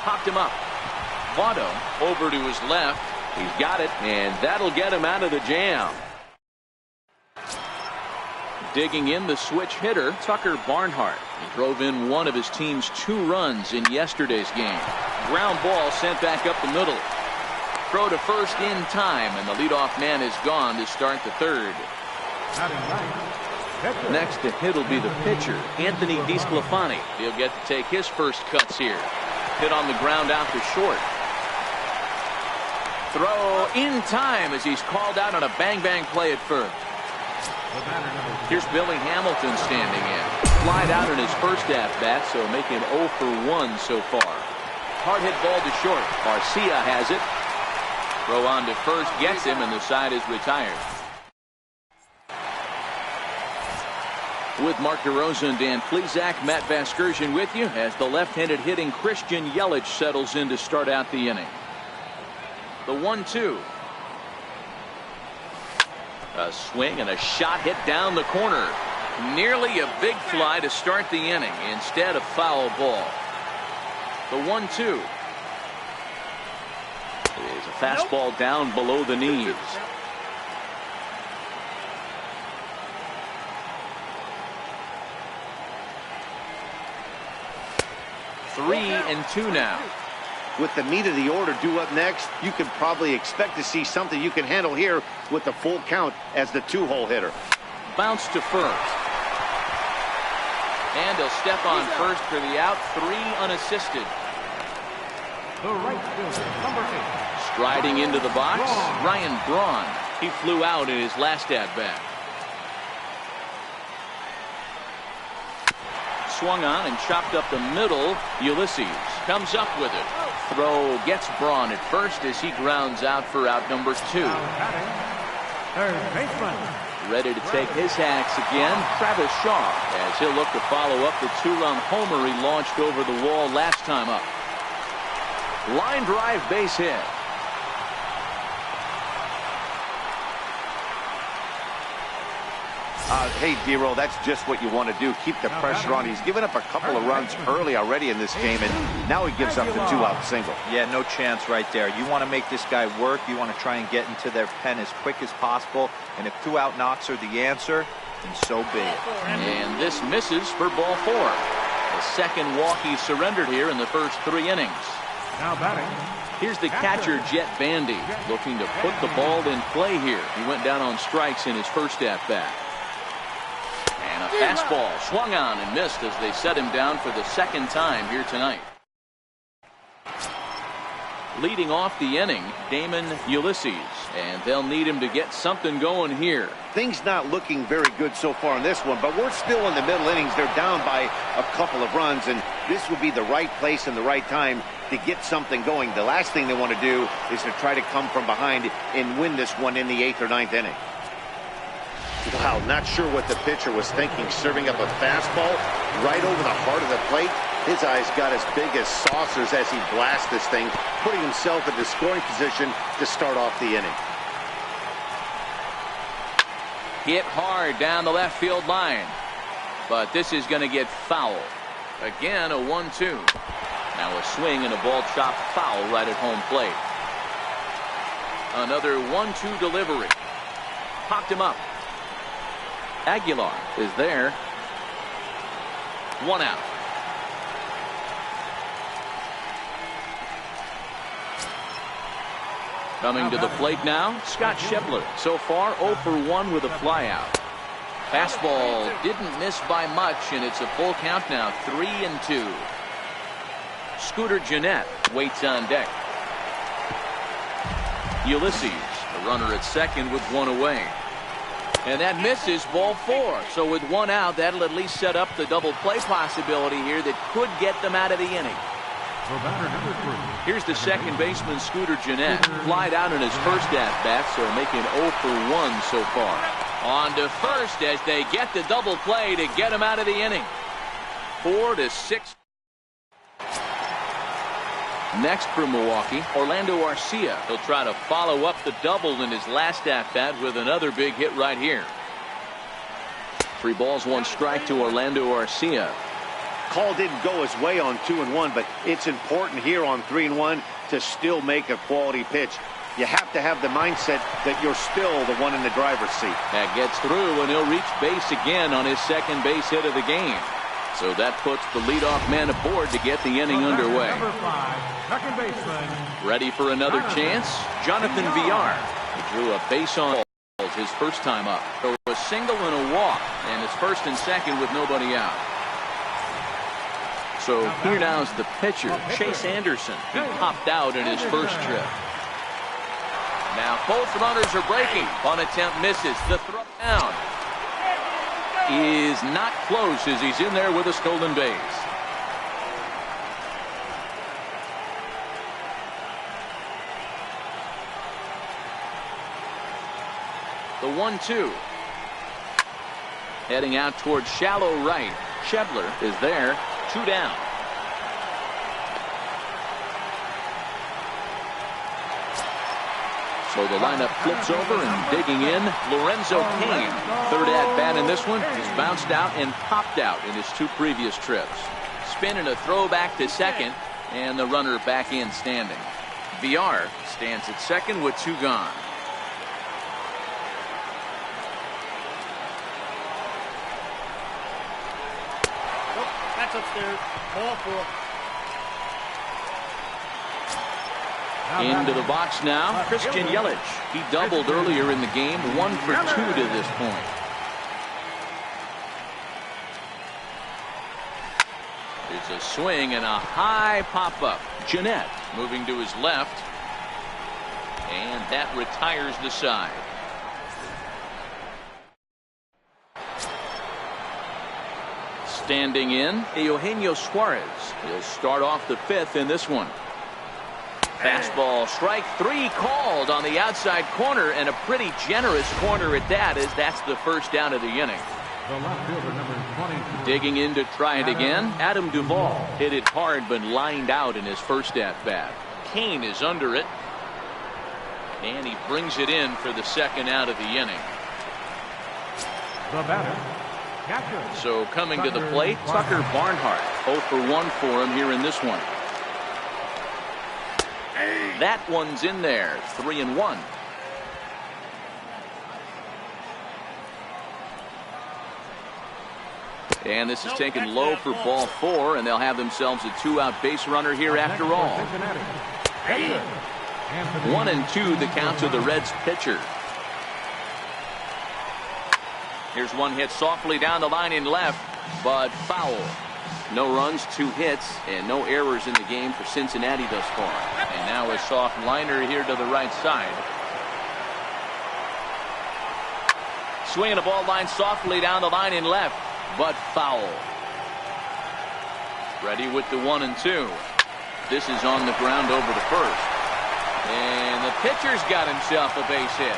Popped him up. Votto over to his left. He's got it, and that'll get him out of the jam. Digging in the switch hitter, Tucker Barnhart. He drove in one of his team's 2 runs in yesterday's game. Ground ball sent back up the middle. Throw to first in time, and the leadoff man is gone to start the third. Next to hit will be the pitcher, Anthony DeSclafani. He'll get to take his first cuts here. Hit on the ground out to short. Throw in time as he's called out on a bang-bang play at first. Here's Billy Hamilton standing in. Flied out in his first at-bat, so making 0 for 1 so far. Hard hit ball to short. Arcia has it. Throw on to first, gets him, and the side is retired. With Mark DeRosa and Dan Plesac, Matt Vasgersian with you as the left-handed hitting Christian Yelich settles in to start out the inning. The 1-2. A swing and a shot hit down the corner. Nearly a big fly to start the inning. Instead, a foul ball. The 1-2. It is a fastball down below the knees. Three and 2 now. With the meat of the order due up next, you can probably expect to see something you can handle here with the full count as the 2-hole hitter. Bounce to first. And he'll step on first for the out. 3 unassisted. The right fielder, number 8. Striding into the box, Ryan Braun. He flew out in his last at-bat. Swung on and chopped up the middle. Ulysses comes up with it. Throw gets Braun at first as he grounds out for out number 2. Third baseman. Ready to take his hacks again, Travis Shaw, as he'll look to follow up the 2-run homer he launched over the wall last time up. Line drive base hit. Hey, D-Roll, that's just what you want to do. Keep the pressure on. He's given up a couple of runs early already in this game, and now he gives up the 2-out single. Yeah, no chance right there. You want to make this guy work. You want to try and get into their pen as quick as possible. And if 2-out knocks are the answer, then so be it. And this misses for ball 4. The second walk he surrendered here in the first 3 innings. Now batting. Here's the catcher, Jet Bandy, looking to put the ball in play here. He went down on strikes in his first at-bat. And a fastball swung on and missed as they set him down for the second time here tonight. Leading off the inning, Damon Ulysses, and they'll need him to get something going here. Things not looking very good so far in this one, but we're still in the middle innings. They're down by a couple of runs, and this would be the right place and the right time to get something going. The last thing they want to do is to try to come from behind and win this one in the 8th or 9th inning. Wow, not sure what the pitcher was thinking, serving up a fastball right over the heart of the plate. His eyes got as big as saucers as he blasts this thing, putting himself into scoring position to start off the inning. Hit hard down the left field line, but this is going to get foul. Again, a 1-2. Now a swing and a ball chopped foul right at home plate. Another 1-2 delivery. Popped him up. Aguilar is there. 1 out. Coming to the plate now, Scott Schebler. So far 0 for 1 with a flyout. Fastball didn't miss by much, and it's a full count now, 3-2. Scooter Gennett waits on deck. Ulysses, the runner at second with 1 away. And that misses, ball 4. So with 1 out, that'll at least set up the double play possibility here that could get them out of the inning. Here's the second baseman, Scooter Gennett. Flied out in his first at-bat, so making 0 for 1 so far. On to first as they get the double play to get him out of the inning. 4-6. Next for Milwaukee, Orlando Arcia. He'll try to follow up the double in his last at-bat with another big hit right here. 3 balls, 1 strike to Orlando Arcia. Call didn't go his way on 2-1, but it's important here on 3-1 to still make a quality pitch. You have to have the mindset that you're still the one in the driver's seat. That gets through, and he'll reach base again on his second base hit of the game. So that puts the leadoff man aboard to get the inning underway. Number 5, second baseman. Ready for another chance? Jonathan Villar. He drew a base on balls his first time up. So a single and a walk, and it's first and second with nobody out. So here now is the pitcher, Chase Anderson. He popped out in his first trip. Now both runners are breaking. Bunt attempt misses. The throw down is not close as he's in there with a stolen base. The 1-2. Heading out towards shallow right. Schebler is there. 2 down. So the lineup flips over, and digging in, Lorenzo Cain. Third at-bat in this one. He's bounced out and popped out in his 2 previous trips. Spin and a throw back to second, and the runner back in standing. Villar stands at second with 2 gone. That's upstairs. Ball 4. Into the box now, Christian Yelich. He doubled earlier in the game, 1 for 2 to this point. There's a swing and a high pop-up. Gennett moving to his left, and that retires the side. Standing in, Eugenio Suarez. He'll start off the 5th in this one. Fastball, strike 3 called on the outside corner, and a pretty generous corner at that, as that's the first down of the inning. Digging in to try it again, Adam Duvall hit it hard but lined out in his first at-bat. Cain is under it, and he brings it in for the second out of the inning. The batter, catcher. So coming to the plate, Tucker Barnhart. 0 for 1 for him here in this one. That one's in there. 3-1. And this is taken low for ball 4, and they'll have themselves a 2-out base runner here after all. 1-2 the count to the Reds pitcher. Here's one hit softly down the line in left, but foul. No runs, 2 hits, and no errors in the game for Cincinnati thus far. And now a soft liner here to the right side. Swinging a ball line softly down the line in left, but foul. Ready with the 1-2. This is on the ground over to first. And the pitcher's got himself a base hit.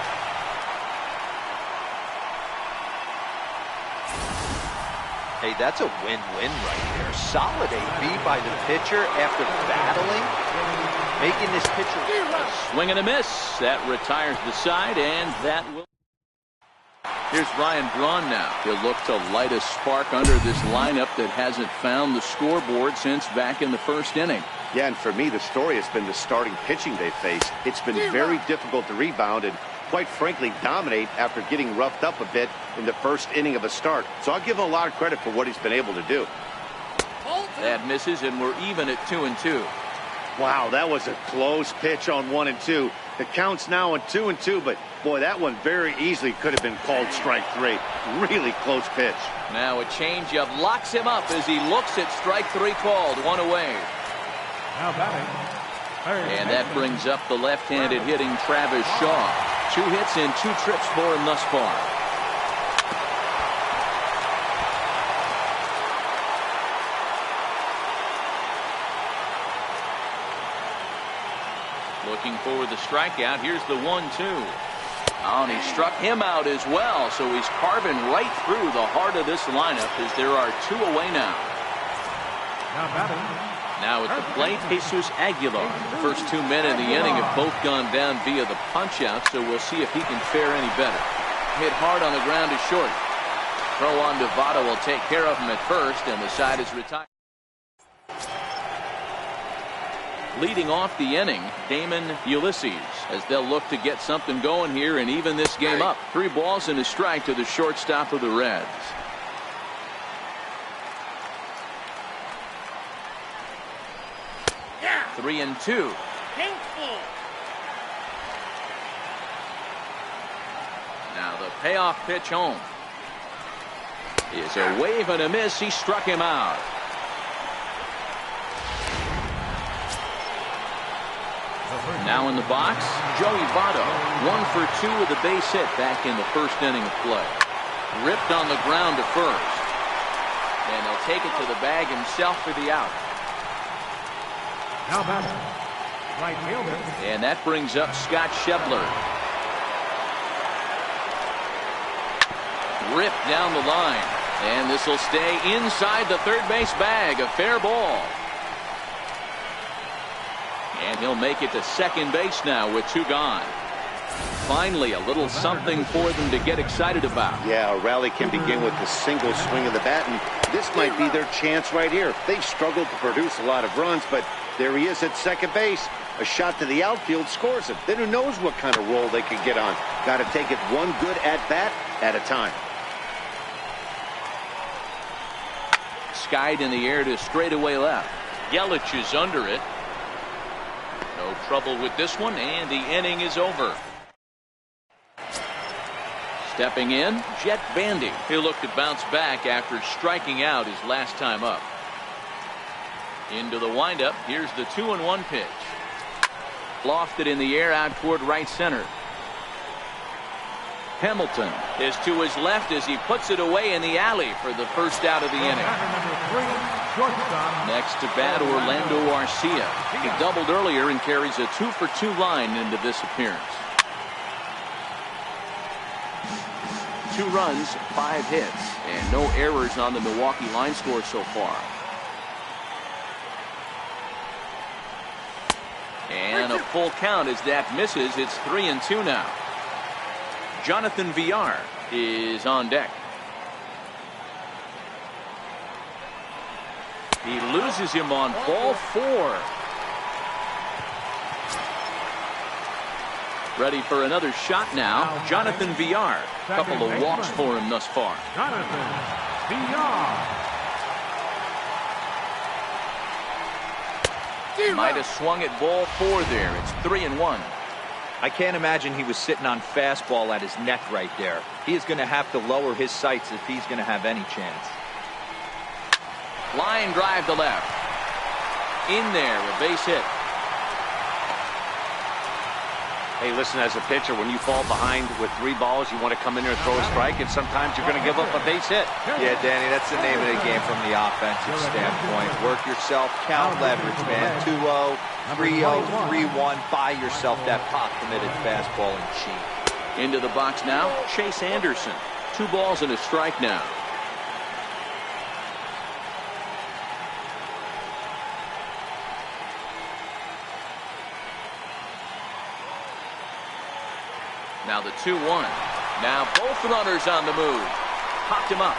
Hey, that's a win-win right there. Solid AB by the pitcher after battling, making this pitcher swing and a miss. That retires the side, and that will. Here's Ryan Braun now. He'll look to light a spark under this lineup that hasn't found the scoreboard since back in the first inning. Yeah, and for me, the story has been the starting pitching they faced. It's been very difficult to rebound and, quite frankly, dominate after getting roughed up a bit in the first inning of a start. So I'll give him a lot of credit for what he's been able to do. That misses, and we're even at 2-2. Wow, that was a close pitch on 1-2. The count's now on 2-2, but boy, that one very easily could have been called strike 3. Really close pitch. Now a changeup locks him up as he looks at strike 3 called. 1 away. Now batting. And that brings up the left-handed hitting Travis Shaw. 2 hits and 2 trips for him thus far. Looking for the strikeout. Here's the 1-2. Oh, and he struck him out as well. So he's carving right through the heart of this lineup as there are 2 away now. Now batting. Now at the plate, Jesus Aguilar. The first 2 men in the inning have both gone down via the punch-out, so we'll see if he can fare any better. Hit hard on the ground to short. Throw on to Votto will take care of him at first, and the side is retired. Leading off the inning, Damon Ulysses, as they'll look to get something going here and even this game up. 3 balls and a strike to the shortstop of the Reds. Yeah. 3-2. Painful. Now the payoff pitch home is a wave and a miss. He struck him out. Now in the box, Joey Votto. 1 for 2 with a base hit back in the first inning of play. Ripped on the ground to first. And he'll take it to the bag himself for the out. Now batting. Right fielder. And that brings up Scott Schebler. Ripped down the line. And this will stay inside the third base bag. A fair ball. And he'll make it to second base now with 2 gone. Finally, a little something for them to get excited about. Yeah, a rally can begin with a single swing of the bat, and this might be their chance right here. They've struggled to produce a lot of runs, but there he is at second base. A shot to the outfield scores it. Then who knows what kind of roll they could get on. Got to take it one good at-bat at a time. Skied in the air to straightaway left. Yelich is under it. No trouble with this one, and the inning is over. Stepping in, Jet Bandy. He'll look to bounce back after striking out his last time up. Into the windup. Here's the 2-1 pitch. Lofted in the air out toward right center. Hamilton is to his left as he puts it away in the alley for the first out of the inning. Next to bat, Orlando Arcia. He doubled earlier and carries a 2 for 2 line into this appearance. 2 runs, 5 hits, and no errors on the Milwaukee line score so far. And a full count as that misses. It's 3-2 now. Jonathan Villar is on deck. He loses him on ball 4. Ready for another shot now. Jonathan Villar. Couple of walks for him thus far. Jonathan Villar. Might have swung at ball 4 there. It's 3-1. I can't imagine he was sitting on fastball at his neck right there. He is going to have to lower his sights if he's going to have any chance. Line drive to left. In there, a base hit. Hey, listen, as a pitcher, when you fall behind with 3 balls, you want to come in there and throw a strike, and sometimes you're going to give up a base hit. Yeah, Danny, that's the name of the game from the offensive standpoint. Work yourself, count leverage, man. 2-0, 3-0, 3-1. Buy yourself that pop-committed fastball and cheat. Into the box now, Chase Anderson. 2 balls and a strike now. Now the 2-1. Now both runners on the move. Popped him up.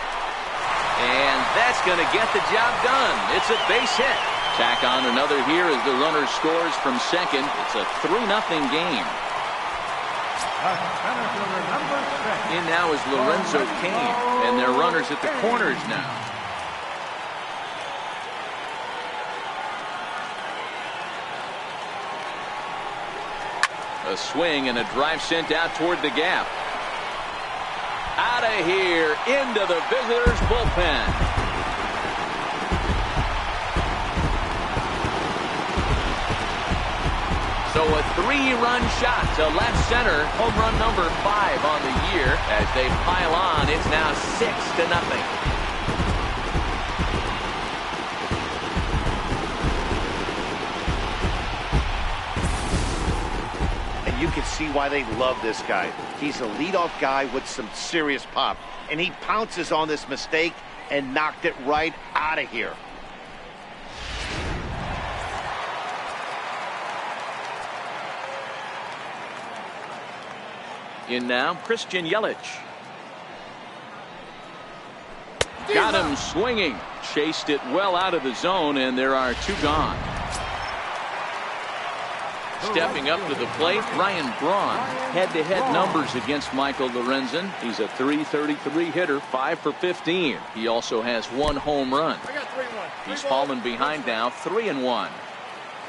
And that's going to get the job done. It's a base hit. Tack on another here as the runner scores from second. It's a 3-0 game. In now is Lorenzo Cain. And they're runners at the corners now. A swing and a drive sent out toward the gap. Out of here, into the visitors' bullpen. So a 3-run shot to left center. Home run number 5 on the year. As they pile on, it's now 6-0. You can see why they love this guy. He's a leadoff guy with some serious pop, and he pounces on this mistake and knocked it right out of here. In now, Christian Yelich. Got him swinging. Chased it well out of the zone, and there are 2 gone. Stepping up to the plate, Ryan Braun. Head-to-head numbers against Michael Lorenzen. He's a .333 hitter, 5 for 15. He also has 1 home run. He's fallen behind now, 3-1.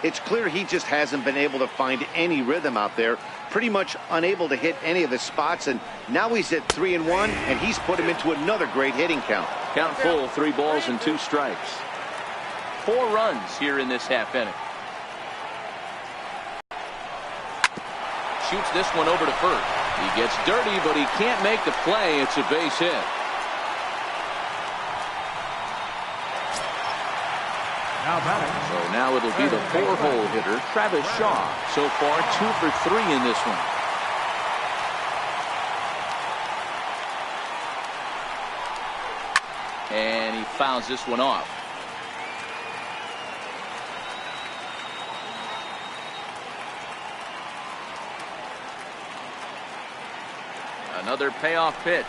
It's clear he just hasn't been able to find any rhythm out there. Pretty much unable to hit any of his spots, and now he's at 3-1, and he's put him into another great hitting count. Count full, 3 balls and 2 strikes. 4 runs here in this half inning. Shoots this one over to first. He gets dirty, but he can't make the play. It's a base hit. So now it'll be the 4-hole hitter, Travis Shaw. So far, 2 for 3 in this one. And he fouls this one off. Another payoff pitch.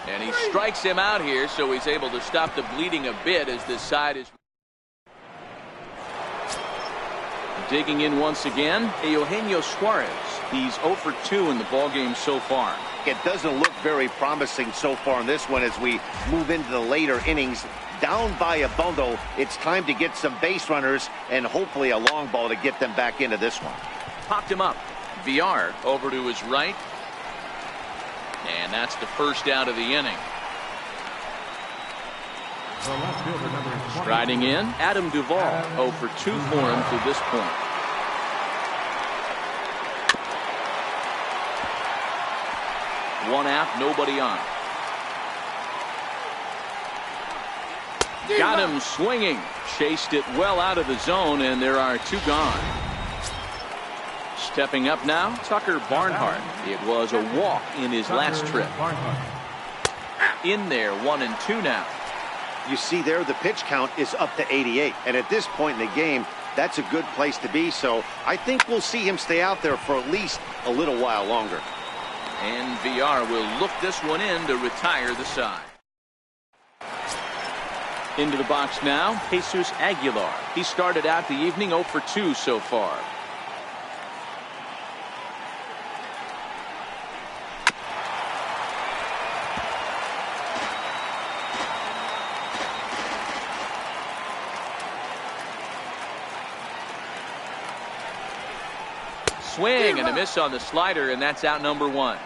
And he strikes him out here, so he's able to stop the bleeding a bit as this side is digging in once again. Eugenio Suarez. He's 0 for 2 in the ballgame so far. It doesn't look very promising so far in this one as we move into the later innings. Down by a bundle, it's time to get some base runners and hopefully a long ball to get them back into this one. Popped him up. Villar over to his right. And that's the first out of the inning. Striding in, Adam Duvall. 0 for 2 for him to this point. One out, nobody on. Got him swinging. Chased it well out of the zone, and there are 2 gone. Stepping up now, Tucker Barnhart. It was a walk in his last trip. In there, 1-2 now. You see there, the pitch count is up to 88. And at this point in the game, that's a good place to be. So I think we'll see him stay out there for at least a little while longer. And VR will look this one in to retire the side. Into the box now, Jesus Aguilar. He started out the evening 0 for 2 so far. Swing and a miss on the slider, and that's out number 1.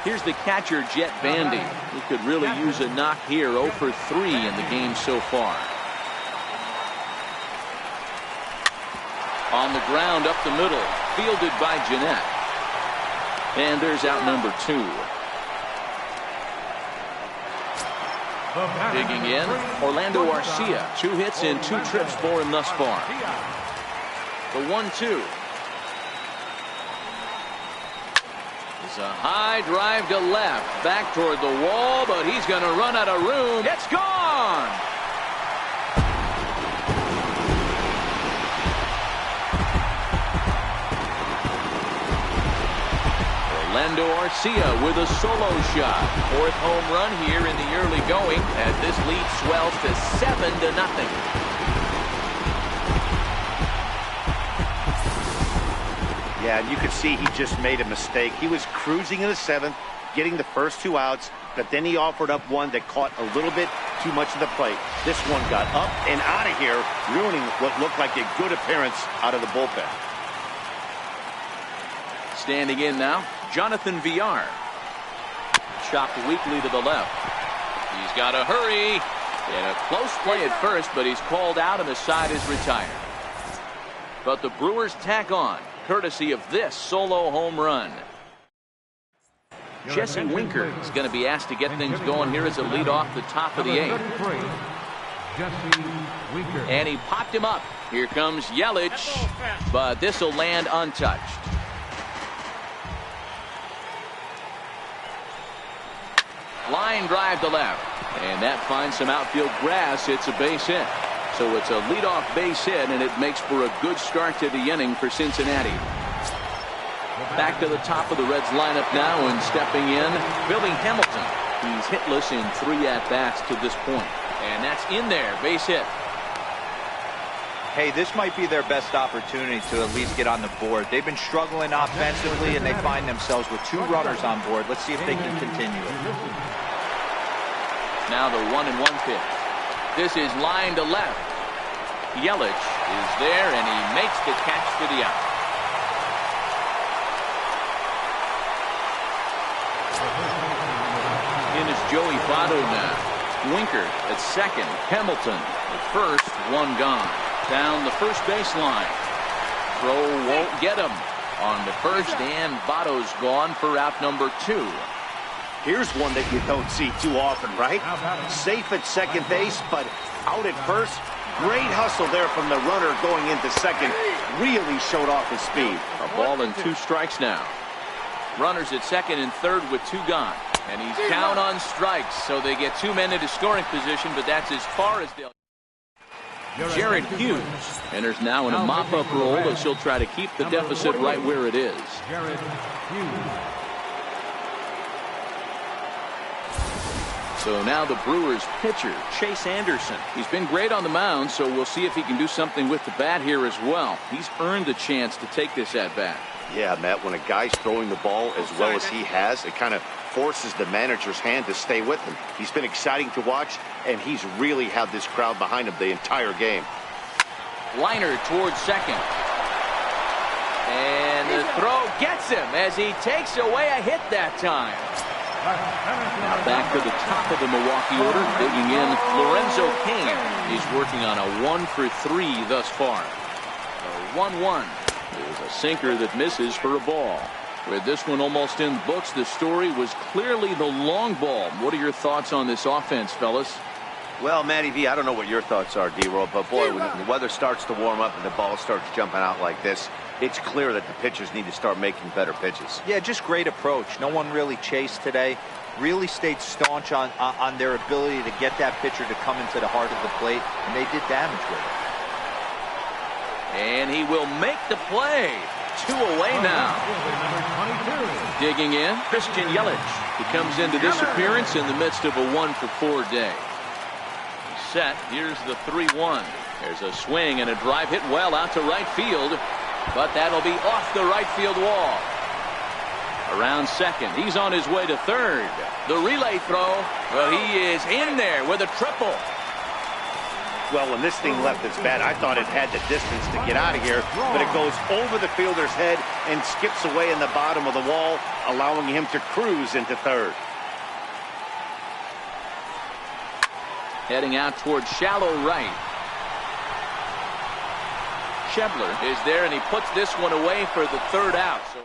Here's the catcher, Jet Bandy. He could really use a knock here. 0 for 3 in the game so far. On the ground up the middle, fielded by Jeanette. And there's out number 2. Digging in, Orlando Arcia. 2 hits in 2 trips for him thus far. The 1-2. It's a high drive to left. Back toward the wall, but he's going to run out of room. It's gone! Orlando Arcia with a solo shot. 4th home run here in the early going as this lead swells to 7-0. Yeah, and you could see he just made a mistake. He was cruising in the 7th, getting the first 2 outs, but then he offered up one that caught a little bit too much of the plate. This one got up and out of here, ruining what looked like a good appearance out of the bullpen. Standing in now, Jonathan Villar. Chopped weakly to the left. He's got to hurry. In a close play at first, but he's called out and the side is retired. But the Brewers tack on, courtesy of this solo home run. Jesse Winker is going to be asked to get things going here as a lead off the top of the 8th. And he popped him up. Here comes Yelich, but this will land untouched. Line drive to left, and that finds some outfield grass. It's a base hit. So it's a leadoff base hit, and it makes for a good start to the inning for Cincinnati. Back to the top of the Reds lineup now, and stepping in, Billy Hamilton. He's hitless in 3 at-bats to this point. And that's in there, base hit. Hey, this might be their best opportunity to at least get on the board. They've been struggling offensively, and they find themselves with 2 runners on board. Let's see if they can continue it. Now the 1-1 pitch. This is line to left. Yelich is there, and he makes the catch for the out. In is Joey Votto now. Winker at second. Hamilton at first. 1 gone. Down the first baseline. Throw won't get him. On the first, and Votto's gone for out number 2. Here's one that you don't see too often, right? Safe at second base, but out at first. Great hustle there from the runner going into second. Really showed off his speed. A ball and 2 strikes now. Runners at second and third with 2 gone. And he's down on strikes, so they get 2 men into scoring position, but that's as far as they'll. Jared Hughes enters now in a mop-up role as he'll try to keep the deficit right where it is. Jared Hughes. So now the Brewers pitcher, Chase Anderson. He's been great on the mound, so we'll see if he can do something with the bat here as well. He's earned the chance to take this at-bat. Yeah, Matt, when a guy's throwing the ball as well as he has, it kind of forces the manager's hand to stay with him. He's been exciting to watch, and he's really had this crowd behind him the entire game. Liner towards second. And the throw gets him as he takes away a hit that time. Now back to the top of the Milwaukee order, digging in Lorenzo Cain. He's working on a 1 for 3 thus far. A 1-1 is a sinker that misses for a ball. With this one almost in the books, the story was clearly the long ball. What are your thoughts on this offense, fellas? Well, Matty V, I don't know what your thoughts are, D-Roll, but boy, when the weather starts to warm up and the ball starts jumping out like this, it's clear that the pitchers need to start making better pitches. Yeah, just great approach. No one really chased today. Really stayed staunch on their ability to get that pitcher to come into the heart of the plate, and they did damage with it. And he will make the play. 2 away now. Digging in, Christian Yelich. He comes into this appearance in the midst of a 1-for-4 day. Set. Here's the 3-1. There's a swing and a drive hit well out to right field, but that'll be off the right field wall. Around second, he's on his way to third. The relay throw, well, he is in there with a triple. Well, when this thing left its bat, I thought it had the distance to get out of here, but it goes over the fielder's head and skips away in the bottom of the wall, allowing him to cruise into third. Heading out towards shallow right. Schebler is there, and he puts this one away for the third out. So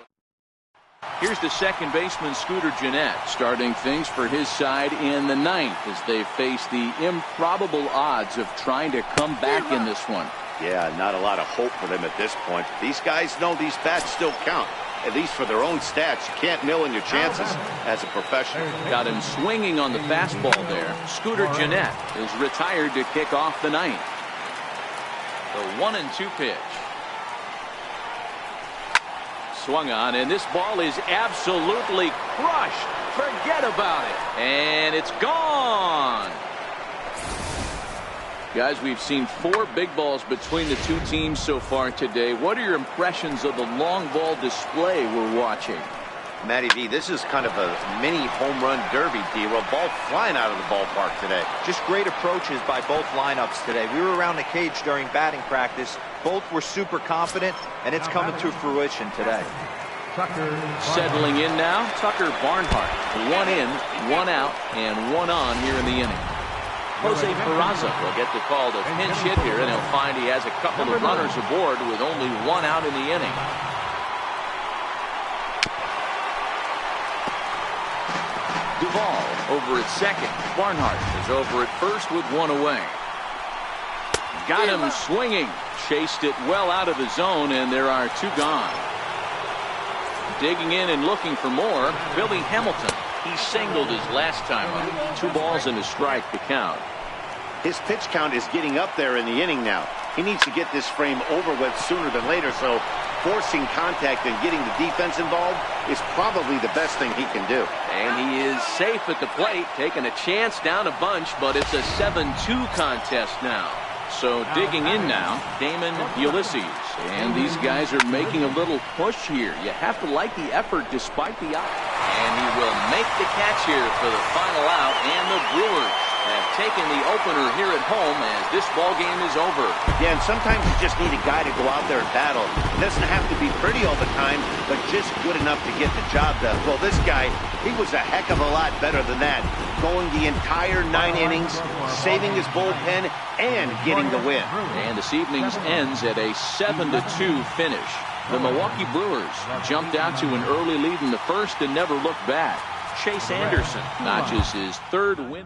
here's the second baseman, Scooter Gennett, starting things for his side in the 9th as they face the improbable odds of trying to come back in this one. Yeah, not a lot of hope for them at this point. These guys know these bats still count, at least for their own stats. You can't mill in your chances as a professional. Got him swinging on the fastball there. Scooter Gennett is retired to kick off the 9th. The 1-2 pitch. Swung on, and this ball is absolutely crushed. Forget about it. And it's gone. Guys, we've seen 4 big balls between the two teams so far today. What are your impressions of the long ball display we're watching? Matty V, this is kind of a mini home run derby, D-Roll. Ball flying out of the ballpark today. Just great approaches by both lineups today. We were around the cage during batting practice. Both were super confident, and it's coming to fruition today. Settling in now, Tucker Barnhart. 1 in, 1 out, and 1 on here in the inning. Jose Peraza will get the call to pinch hit here, and he'll find he has a couple of runners aboard with only 1 out in the inning. Duvall over at second. Barnhart is over at first with 1 away. Got him swinging. Chased it well out of the zone, and there are 2 gone. Digging in and looking for more, Billy Hamilton. He singled his last time up. 2 balls and a strike to count. His pitch count is getting up there in the inning now. He needs to get this frame over with sooner than later, so forcing contact and getting the defense involved is probably the best thing he can do. And he is safe at the plate, taking a chance down a bunch, but it's a 7-2 contest now. So digging in now, Damon Ulysses. And these guys are making a little push here. You have to like the effort despite the out. And he will make the catch here for the final out, and the Brewers have taken the opener here at home as this ball game is over. Yeah, and sometimes you just need a guy to go out there and battle. It doesn't have to be pretty all the time, but just good enough to get the job done. Well, this guy, he was a heck of a lot better than that. Going the entire 9 innings, saving his bullpen, and getting the win. And this evening's ends at a 7-2 finish. The Milwaukee Brewers jumped out to an early lead in the first and never looked back. Chase Anderson notches his 3rd win.